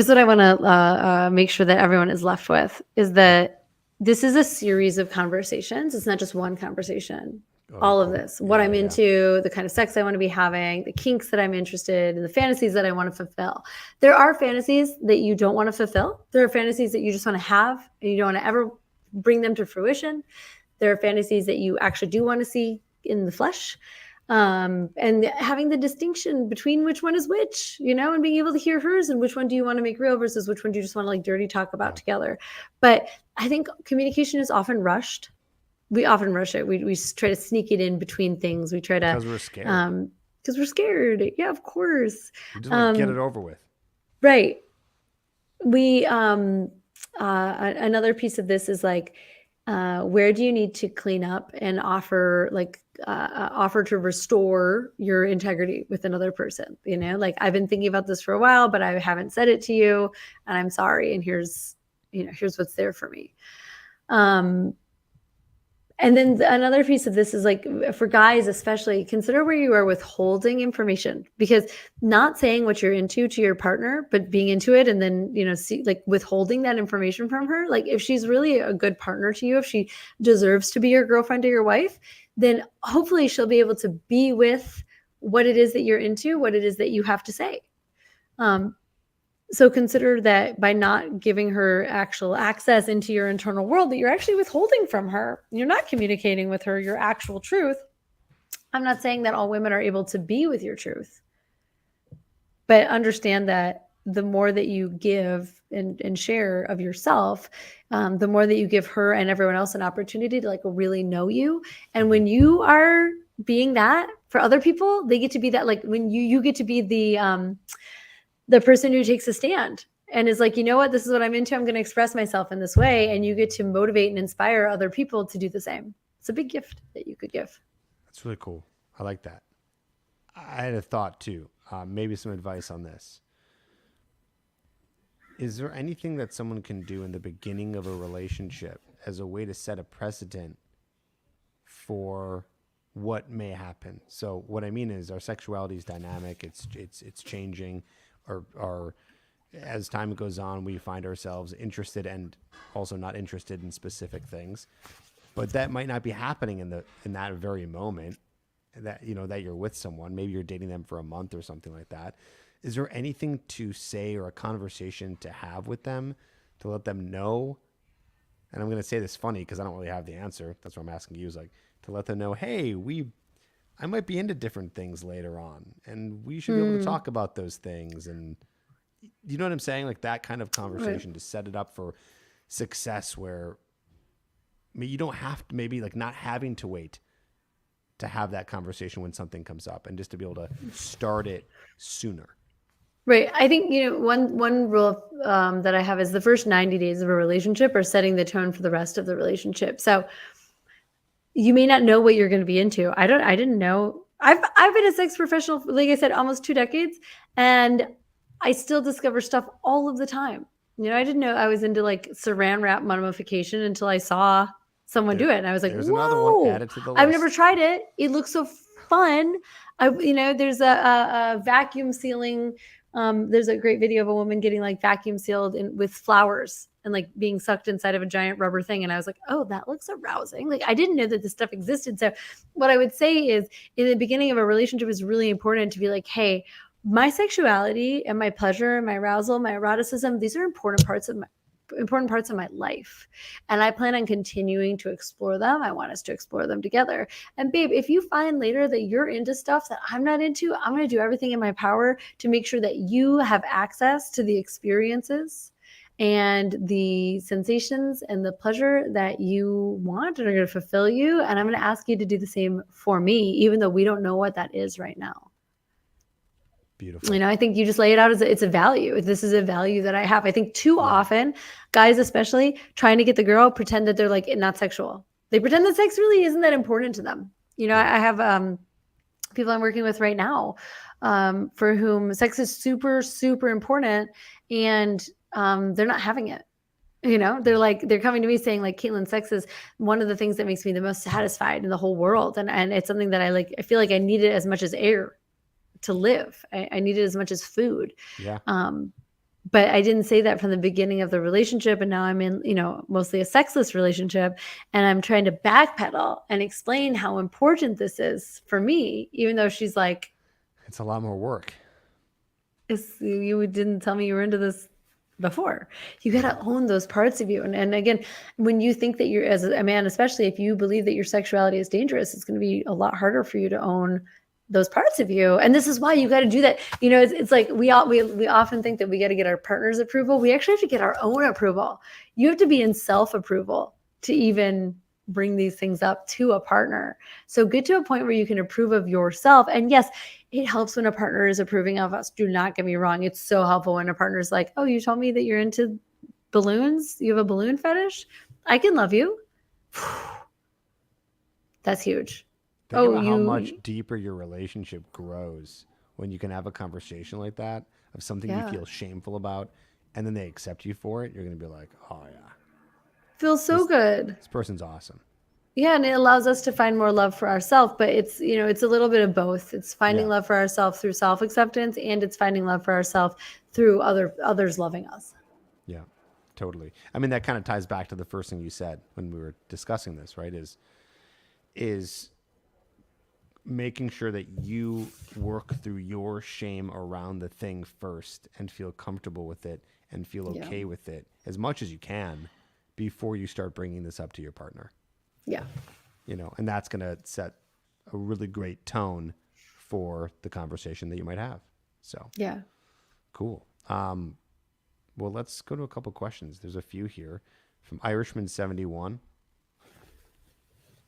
what I want to make sure that everyone is left with is that this is a series of conversations. It's not just one conversation. All of this, what I'm into, the kind of sex I want to be having, the kinks that I'm interested in, the fantasies that I want to fulfill. There are fantasies that you don't want to fulfill. There are fantasies that you just want to have and you don't want to ever bring them to fruition. There are fantasies that you actually do want to see in the flesh. And having the distinction between which one is which, and being able to hear hers and which one do you want to make real versus which one do you just want to like dirty talk about together. But I think communication is often rushed. We often rush it. We try to sneak it in between things. We try to, because we're scared. Because we're scared. Yeah, of course. We just want to get it over with. Right. We another piece of this is like, where do you need to clean up and offer to restore your integrity with another person? Like, I've been thinking about this for a while, but I haven't said it to you, and I'm sorry. And here's what's there for me. And then another piece of this is like, for guys especially, consider where you are withholding information, because not saying what you're into to your partner, but being into it and then, withholding that information from her. Like, if she's really a good partner to you, if she deserves to be your girlfriend or your wife, then hopefully she'll be able to be with what it is that you're into, what it is that you have to say. So consider that by not giving her actual access into your internal world, that you're actually withholding from her. You're not communicating with her your actual truth. I'm not saying that all women are able to be with your truth, but understand that the more that you give and share of yourself, the more that you give her and everyone else an opportunity to like really know you. And when you are being that for other people, they get to be that, like when you get to be the person who takes a stand and is like, you know what, this is what I'm into. I'm going to express myself in this way. And you get to motivate and inspire other people to do the same. It's a big gift that you could give. That's really cool. I like that. I had a thought too, maybe some advice on this. Is there anything that someone can do in the beginning of a relationship as a way to set a precedent for what may happen? So what I mean is, our sexuality is dynamic. It's changing. Or as time goes on, we find ourselves interested and also not interested in specific things, but that might not be happening in that very moment that that you're with someone. Maybe you're dating them for a month or something like that. Is there anything to say or a conversation to have with them to let them know? And I'm going to say this funny because I don't really have the answer. That's what I'm asking you, is like to let them know, hey, I might be into different things later on, and we should be able to talk about those things. And you know what I'm saying? Like that kind of conversation, right, to set it up for success, where you don't have to, maybe like not having to wait to have that conversation when something comes up, and just to be able to start it sooner. Right. I think, one rule that I have is the first 90 days of a relationship are setting the tone for the rest of the relationship. So you may not know what you're going to be into. I didn't know. I've been a sex professional for, like I said, almost 2 decades, and I still discover stuff all of the time. I didn't know I was into like saran wrap mummification until I saw someone do it, and I was like, there's whoa, another one added to the list. I've never tried it. It looks so fun. There's a vacuum sealing. There's a great video of a woman getting like vacuum sealed with flowers and like being sucked inside of a giant rubber thing. And I was like, oh, that looks arousing. Like, I didn't know that this stuff existed. So what I would say is, in the beginning of a relationship, is really important to be like, hey, my sexuality and my pleasure and my arousal, my eroticism, these are important parts of my life. And I plan on continuing to explore them. I want us to explore them together. And babe, if you find later that you're into stuff that I'm not into, I'm going to do everything in my power to make sure that you have access to the experiences and the sensations and the pleasure that you want and are going to fulfill you. And I'm going to ask you to do the same for me, even though we don't know what that is right now. Beautiful. I think you just lay it out as it's a value. This is a value that I have. I think too often, guys especially, trying to get the girl, pretend that they're like not sexual. They pretend that sex really isn't that important to them. I have people I'm working with right now for whom sex is super, super important, and they're not having it. They're coming to me saying like, Caitlin, sex is one of the things that makes me the most satisfied in the whole world. And it's something that I feel like I need it as much as air to live. I need it as much as food. Yeah. But I didn't say that from the beginning of the relationship. And now I'm in, mostly a sexless relationship, and I'm trying to backpedal and explain how important this is for me, even though she's like, it's a lot more work. You didn't tell me you were into this before. You got to own those parts of you. And again, when you think that you're, as a man, especially if you believe that your sexuality is dangerous, it's going to be a lot harder for you to own those parts of you. And this is why you got to do that. You know, it's like we often think that we got to get our partner's approval. We actually have to get our own approval. You have to be in self-approval to even bring these things up to a partner. So get to a point where you can approve of yourself. And yes, it helps when a partner is approving of us. Do not get me wrong. It's so helpful when a partner's like, oh, you told me that you're into balloons. You have a balloon fetish. I can love you. That's huge. Think about how much deeper your relationship grows when you can have a conversation like that of something you feel shameful about, and then they accept you for it. You're going to be like, oh yeah, feels so good. This person's awesome. Yeah, and it allows us to find more love for ourselves, but it's, you know, it's a little bit of both. It's finding love for ourselves through self-acceptance, and it's finding love for ourselves through others loving us. Yeah, totally. I mean, that kind of ties back to the first thing you said when we were discussing this, right? Is making sure that you work through your shame around the thing first and feel comfortable with it and feel okay with it as much as you can before you start bringing this up to your partner. Yeah. You know, and that's going to set a really great tone for the conversation that you might have. So, yeah. Cool. Well, let's go to a couple questions. There's a few here from Irishman71.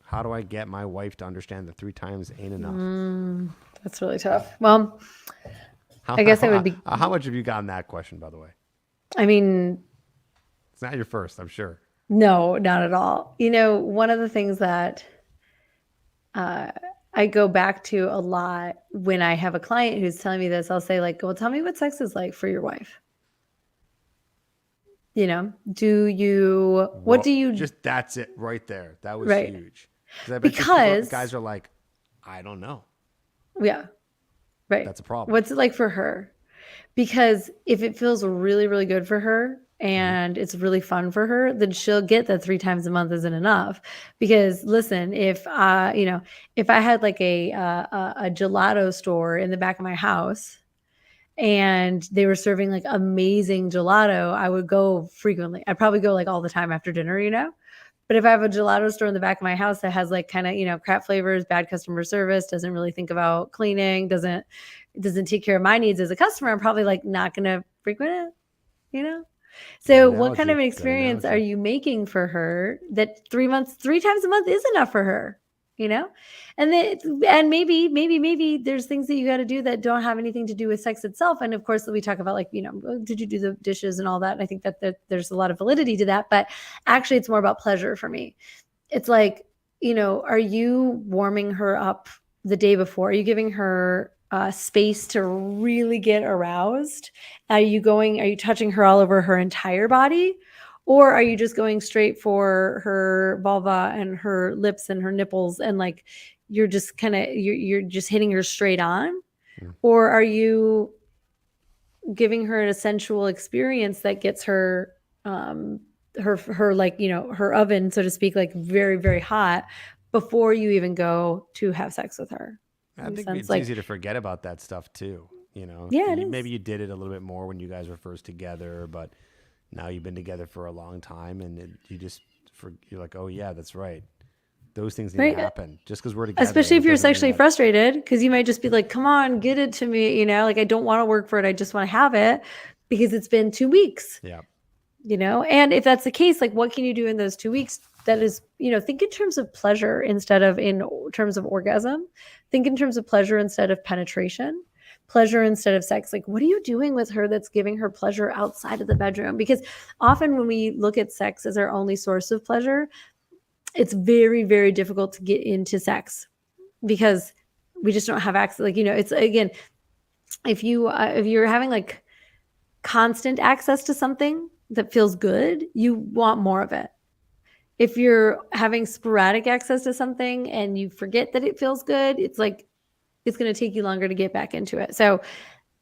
How do I get my wife to understand that 3 times ain't enough? That's really tough. Well, I guess I would be. How much have you gotten that question, by the way? I mean, it's not your first, I'm sure. No, not at all. You know, one of the things that I go back to a lot when I have a client who's telling me this, I'll say like, well, tell me what sex is like for your wife. You know, what do you just, that's it right there. That was right. huge. I bet because guys are like, I don't know. Yeah. Right. That's a problem. What's it like for her? Because if it feels really, really good for her and it's really fun for her, then she'll get that 3 times a month isn't enough. Because listen, if if I had like a gelato store in the back of my house and they were serving like amazing gelato, I would go frequently. I'd probably go like all the time after dinner, you know? But if I have a gelato store in the back of my house that has like kind of, you know, crap flavors, bad customer service, doesn't really think about cleaning, doesn't take care of my needs as a customer, I'm probably like not going to frequent it, you know? So what kind of an experience are you making for her that 3 times a month is enough for her, you know? And maybe there's things that you got to do that don't have anything to do with sex itself. And of course, we talk about like, you know, did you do the dishes and all that? And I think that there's a lot of validity to that, but actually it's more about pleasure for me. It's like, you know, are you warming her up the day before? Are you giving her space to really get aroused? Are you touching her all over her entire body? Or are you just going straight for her vulva and her lips and her nipples and like you're just kind of you're just hitting her straight on? Or are you giving her a sensual experience that gets her her like, you know, her oven, so to speak, like very, very hot before you even go to have sex with her? I think it's easy to forget about that stuff too. You know, maybe you did it a little bit more when you guys were first together, but now you've been together for a long time, and you're like, oh yeah, that's right. Those things need to happen just because we're together. Especially if you're sexually frustrated, because you might just be like, come on, get it to me. You know, like I don't want to work for it. I just want to have it because it's been 2 weeks. Yeah. You know, and if that's the case, like what can you do in those 2 weeks that is, you know, think in terms of pleasure instead of in terms of orgasm. Think in terms of pleasure instead of penetration. Pleasure instead of sex. Like, what are you doing with her that's giving her pleasure outside of the bedroom? Because often when we look at sex as our only source of pleasure, it's very, very difficult to get into sex because we just don't have access. Like, you know, it's again, if you're having like constant access to something that feels good, you want more of it. If you're having sporadic access to something and you forget that it feels good, it's like, it's going to take you longer to get back into it. So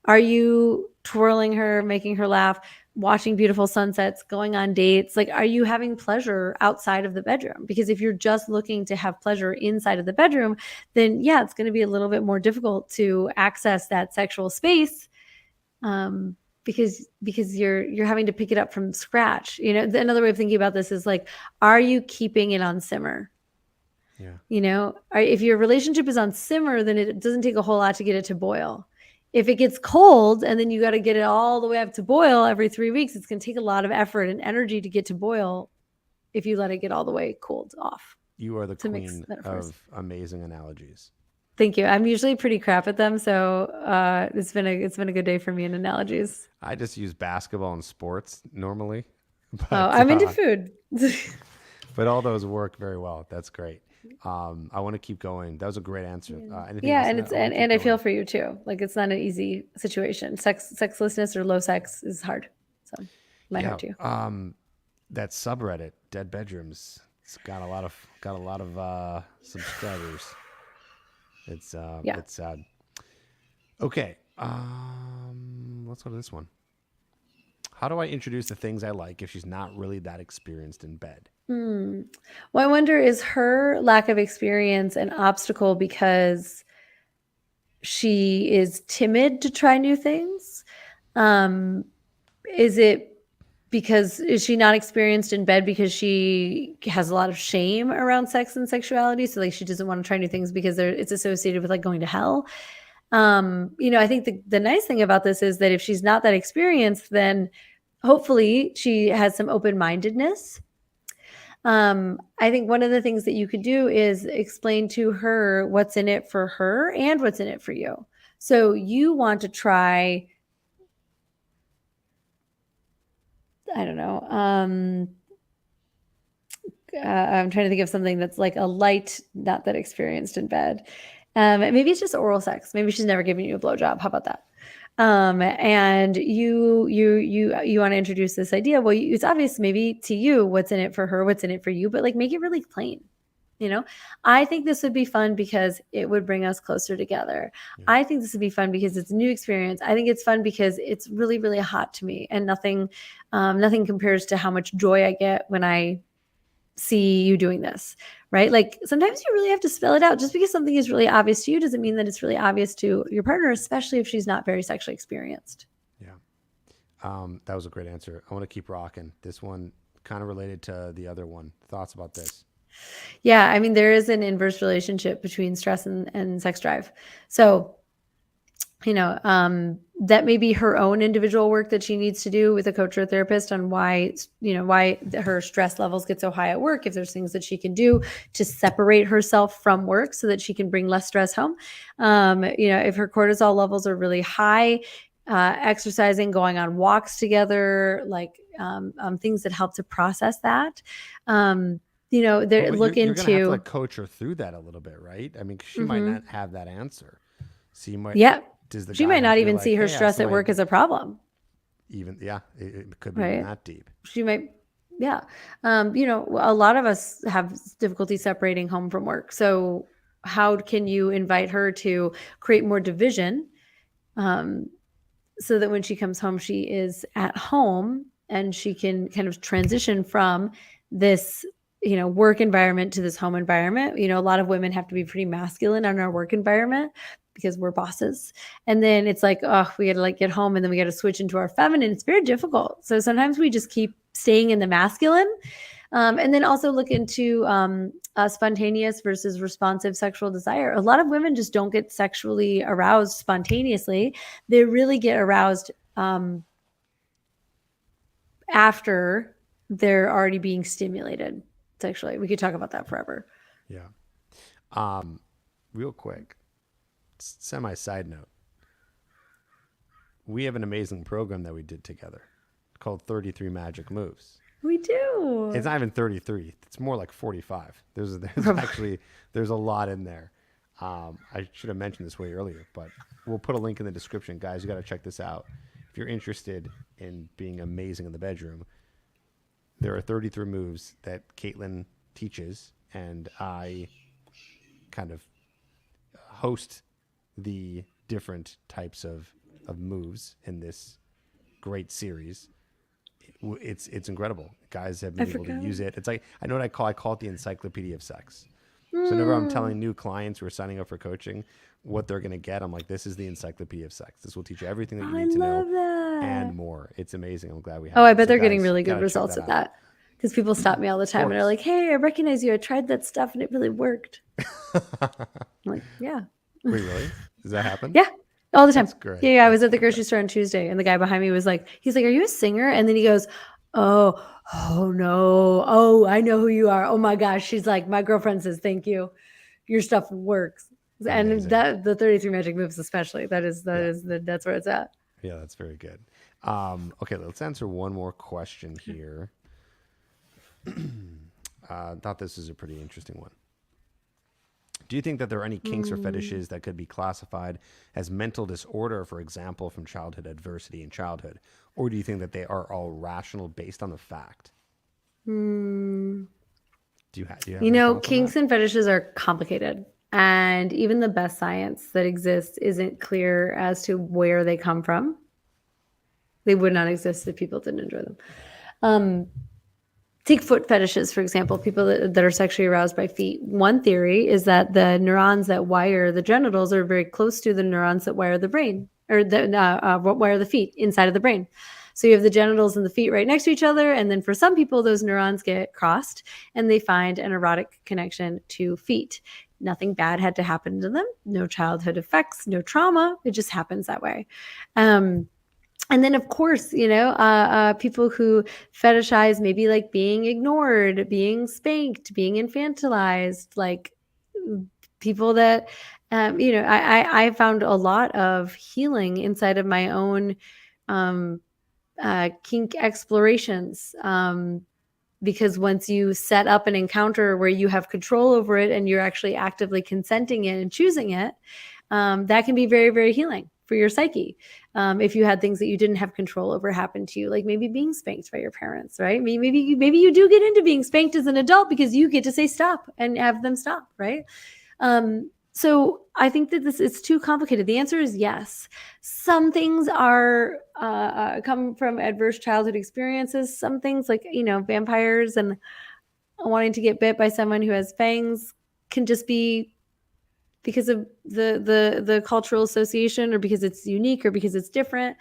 are you twirling her, making her laugh, watching beautiful sunsets, going on dates? Like, are you having pleasure outside of the bedroom? Because if you're just looking to have pleasure inside of the bedroom, then yeah, it's going to be a little bit more difficult to access that sexual space because you're having to pick it up from scratch. Another way of thinking about this is like, are you keeping it on simmer? Yeah. If your relationship is on simmer, then it doesn't take a whole lot to get it to boil. If it gets cold and then you got to get it all the way up to boil every 3 weeks, it's going to take a lot of effort and energy to get to boil if you let it get all the way cooled off. You are the queen of amazing analogies. Thank you. I'm usually pretty crap at them, so it's been a good day for me in analogies. I just use basketball and sports normally. But, I'm into food. But all those work very well. That's great. I want to keep going. That was a great answer. And I feel for you too. Like, it's not an easy situation. Sexlessness or low sex is hard. So my heart too. That subreddit, Dead Bedrooms, it's got a lot of subscribers. It's sad. Okay. Let's go to this one. How do I introduce the things I like if she's not really that experienced in bed? Well, I wonder, is her lack of experience an obstacle because she is timid to try new things? Is it because is she not experienced in bed because she has a lot of shame around sex and sexuality? So like she doesn't want to try new things because it's associated with like going to hell. I think the nice thing about this is that if she's not that experienced, then hopefully she has some open-mindedness. I think one of the things that you could do is explain to her what's in it for her and what's in it for you. So you want to try, I don't know. I'm trying to think of something that's like a light, not that experienced in bed. Maybe it's just oral sex. Maybe she's never given you a blowjob. How about that? And you want to introduce this idea. Well, it's obvious maybe to you what's in it for her, what's in it for you, but like make it really plain. I think this would be fun because it would bring us closer together. Yeah. I think this would be fun because it's a new experience. I think it's fun because it's really, really hot to me, and nothing compares to how much joy I get when I see you doing this, right? Like sometimes you really have to spell it out. Just because something is really obvious to you doesn't mean that it's really obvious to your partner, especially if she's not very sexually experienced. Yeah. That was a great answer. I want to keep rocking. This one kind of related to the other one. Thoughts about this? Yeah. I mean, there is an inverse relationship between stress and sex drive. So, that may be her own individual work that she needs to do with a coach or a therapist on why her stress levels get so high at work. If there's things that she can do to separate herself from work so that she can bring less stress home. If her cortisol levels are really high, exercising, going on walks together, like things that help to process that. You're gonna have to like coach her through that a little bit, right? I mean, she might not have that answer. So you might, she might not even see her stress at work as a problem. It could be even that deep. She might, a lot of us have difficulty separating home from work. So how can you invite her to create more division, so that when she comes home, she is at home and she can kind of transition from this work environment to this home environment. A lot of women have to be pretty masculine in our work environment because we're bosses. And then it's like, oh, we got to like get home and then we got to switch into our feminine. It's very difficult. So sometimes we just keep staying in the masculine. And then also look into spontaneous versus responsive sexual desire. A lot of women just don't get sexually aroused spontaneously. They really get aroused after they're already being stimulated sexually. We could talk about that forever. Yeah. Real quick, semi side note. We have an amazing program that we did together called 33 Magic Moves. We do. It's not even 33. It's more like 45. There's actually a lot in there. I should have mentioned this way earlier, but we'll put a link in the description. Guys, you got to check this out. If you're interested in being amazing in the bedroom, there are 33 moves that Caitlin teaches, and I kind of host the different types of moves in this great series. It's incredible. Guys have been able to use it. It's like, I know what I call it the encyclopedia of sex. So whenever I'm telling new clients who are signing up for coaching what they're going to get, I'm like, this is the encyclopedia of sex. This will teach you everything that you I need to know love that. and more. It's amazing. I'm glad we Oh, have I it. bet So they're getting guys, really good gotta check results that at out. that. Because people stop me all the time and they're course. like, hey, I recognize you. I tried that stuff and it really worked. I'm like, yeah. Wait, really? Does that happen? Yeah. All the time. That's great. Yeah, I was That's at the grocery store on Tuesday and the guy behind me was like, he's like, are you a singer? And then he goes, oh, oh no. Oh, I know who you are. Oh my gosh. She's like, my girlfriend says, thank you. Your stuff works. And amazing. that the 33 magic moves, especially, that's where it's at. Yeah, that's very good. Okay, let's answer one more question here. Thought this is a pretty interesting one. Do you think that there are any kinks or fetishes that could be classified as mental disorder, for example, from childhood adversity in childhood? Or do you think that they are all rational based on the fact? Do you have any thoughts on Kinks that? and fetishes are complicated. And even the best science that exists isn't clear as to where they come from. They would not exist if people didn't enjoy them. Take foot fetishes, for example, people that are sexually aroused by feet. One theory is that the neurons that wire the genitals are very close to the neurons that wire the brain, or what wire the feet inside of the brain. So you have the genitals and the feet right next to each other. And then for some people, those neurons get crossed and they find an erotic connection to feet. Nothing bad had to happen to them. No childhood effects, no trauma. It just happens that way. And then, of course, people who fetishize maybe like being ignored, being spanked, being infantilized, like people that, I found a lot of healing inside of my own kink explorations. Because once you set up an encounter where you have control over it and you're actually actively consenting it and choosing it, that can be very, very healing for your psyche. If you had things that you didn't have control over happen to you, like maybe being spanked by your parents, right? Maybe you do get into being spanked as an adult because you get to say stop and have them stop, right? So I think that this is too complicated. The answer is yes. Some things are come from adverse childhood experiences. Some things like vampires and wanting to get bit by someone who has fangs can just be because of the cultural association, or because it's unique, or because it's different.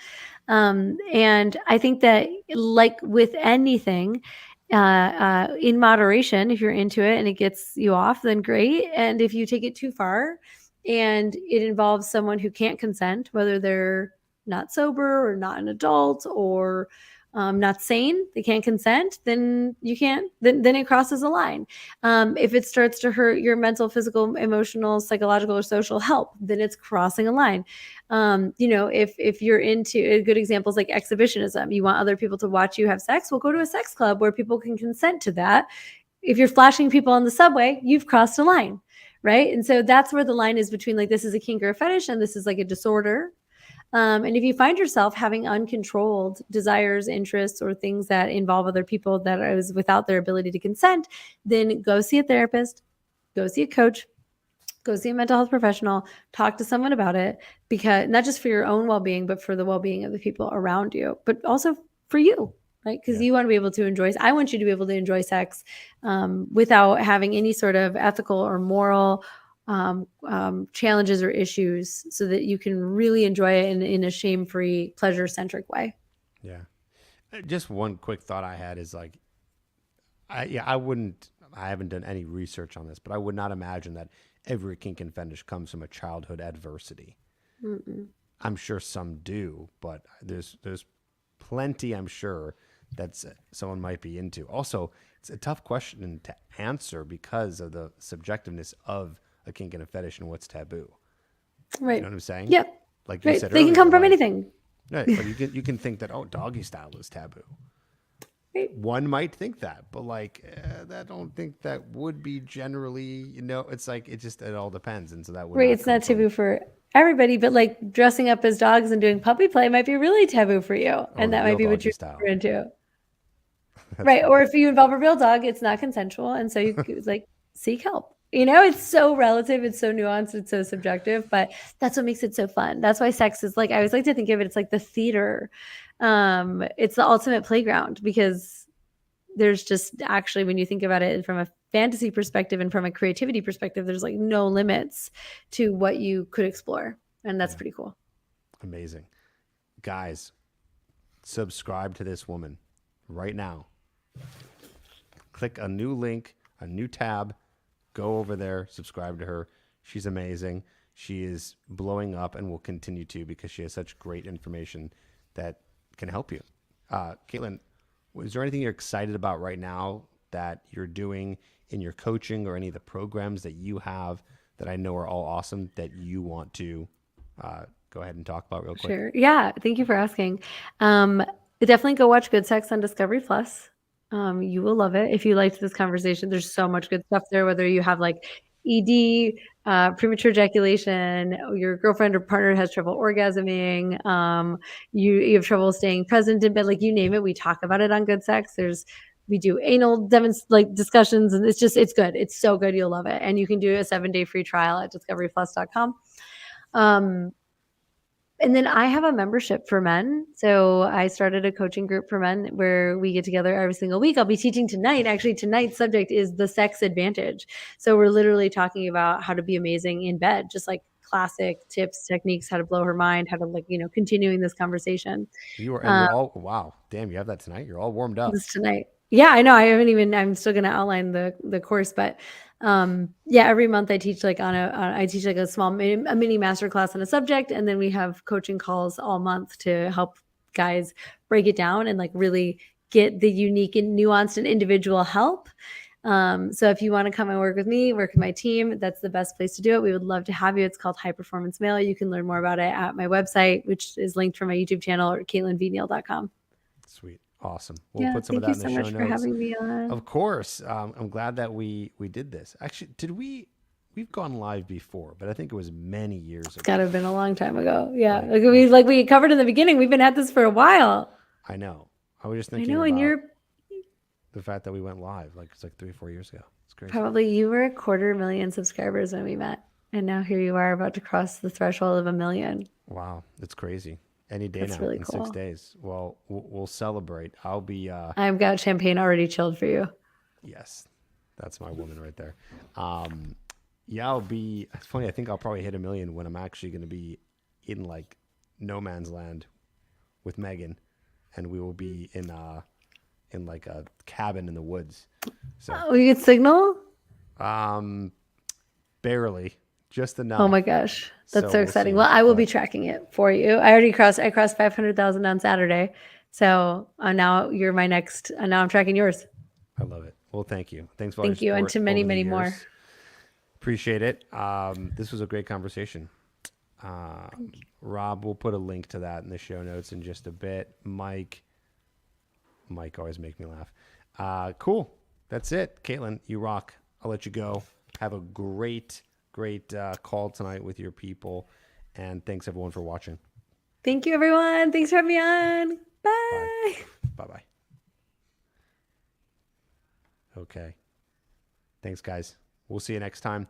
And I think that, like with anything, in moderation, if you're into it and it gets you off, then great. And if you take it too far and it involves someone who can't consent, whether they're not sober or not an adult or not sane, they can't consent, then you can't, then it crosses a line. If it starts to hurt your mental, physical, emotional, psychological, or social health, then it's crossing a line. If you're into good examples like exhibitionism, you want other people to watch you have sex, well, go to a sex club where people can consent to that. If you're flashing people on the subway, you've crossed a line, right? And so that's where the line is between like, this is a kink or a fetish and this is like a disorder. And if you find yourself having uncontrolled desires, interests, or things that involve other people that is without their ability to consent, then go see a therapist, go see a coach, go see a mental health professional, talk to someone about it, because not just for your own well-being, but for the well-being of the people around you, but also for you, right? Because you want to be able to enjoy, I want you to be able to enjoy sex without having any sort of ethical or moral challenges or issues, so that you can really enjoy it in a shame-free, pleasure-centric way. Yeah. Just one quick thought I had is like, I haven't done any research on this, but I would not imagine that every kink and fetish comes from a childhood adversity. Mm-mm. I'm sure some do, but there's plenty, I'm sure, that someone might be into. Also, it's a tough question to answer because of the subjectiveness of a kink and a fetish and what's taboo. Right. You know what I'm saying? Yep. Like you said they earlier, can come from like, anything. Right, but you can think that, oh, doggy style is taboo. Right. One might think that, but like, I don't think that would be generally. It's like it all depends, and so that would Right. It's not taboo for everybody, but like dressing up as dogs and doing puppy play might be really taboo for you, and that might be what you're into. Right. Or if you involve a real dog, it's not consensual, and so you like seek help. It's so relative, it's so nuanced, it's so subjective, but that's what makes it so fun. That's why sex is like, I always like to think of it, it's like the theater. It's the ultimate playground, because there's just actually, when you think about it from a fantasy perspective and from a creativity perspective, there's like no limits to what you could explore. And that's pretty cool. Amazing. Guys, subscribe to this woman right now. Click a new link, a new tab, go over there, subscribe to her. She's amazing. She is blowing up and will continue to because she has such great information that can help you. Caitlin, is there anything you're excited about right now that you're doing in your coaching or any of the programs that you have that I know are all awesome that you want to go ahead and talk about real quick? Sure. Yeah. Thank you for asking. Definitely go watch Good Sex on Discovery Plus. You will love it. If you liked this conversation, there's so much good stuff there, whether you have like ED, premature ejaculation, your girlfriend or partner has trouble orgasming, you have trouble staying present in bed, like you name it, we talk about it on Good Sex. We do anal discussions, and it's good. It's so good. You'll love it. And you can do a 7-day free trial at discoveryplus.com. And then I have a membership for men. So I started a coaching group for men where we get together every single week. I'll be teaching tonight. Actually, tonight's subject is the sex advantage. So we're literally talking about how to be amazing in bed, just like classic tips, techniques, how to blow her mind, how to continuing this conversation. You're all, wow, damn, you have that tonight? You're all warmed up. This tonight. Yeah, I know. I'm still going to outline the course, but every month I teach like I teach like a mini master class on a subject. And then we have coaching calls all month to help guys break it down and like really get the unique and nuanced and individual help. So if you want to come and work with me, work with my team, that's the best place to do it. We would love to have you. It's called High Performance Male. You can learn more about it at my website, which is linked from my YouTube channel or CaitlinVNeal.com. Sweet. Awesome. We'll put some of that in the show notes. Thank you so much for having me on. Of course. I'm glad that we did this. Actually, we've gone live before, but I think it was many years ago. It's got to have been a long time ago. Yeah. Like we covered in the beginning, we've been at this for a while. I know. I was just thinking about the fact that we went live. It's like 3 or 4 years ago. It's crazy. Probably you were 250,000 subscribers when we met. And now here you are about to cross the threshold of 1 million. Wow. It's crazy. Any day now, really cool. 6 days. Well, we'll celebrate. I'll be. I've got champagne already chilled for you. Yes, that's my woman right there. I'll be. It's funny. I think I'll probably hit 1 million when I'm actually going to be in like no man's land with Megan, and we will be in like a cabin in the woods. So we get signal. Barely. Just enough. Oh my gosh. That's so exciting. Well, I will be tracking it for you. I crossed 500,000 on Saturday. So now you're my next, and now I'm tracking yours. I love it. Well, thank you. Thanks for Thank you. And to many, many more. Appreciate it. This was a great conversation. Rob, we'll put a link to that in the show notes in just a bit. Mike always make me laugh. Cool. That's it. Caitlin, you rock. I'll let you go. Have a great call tonight with your people. And thanks everyone for watching. Thank you, everyone. Thanks for having me on. Bye. Bye-bye. Okay. Thanks, guys. We'll see you next time.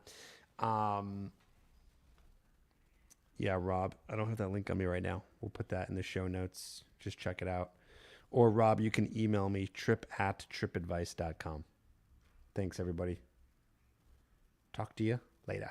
Yeah, Rob, I don't have that link on me right now. We'll put that in the show notes. Just check it out. Or Rob, you can email me, trip@tripadvice.com. Thanks, everybody. Talk to you later.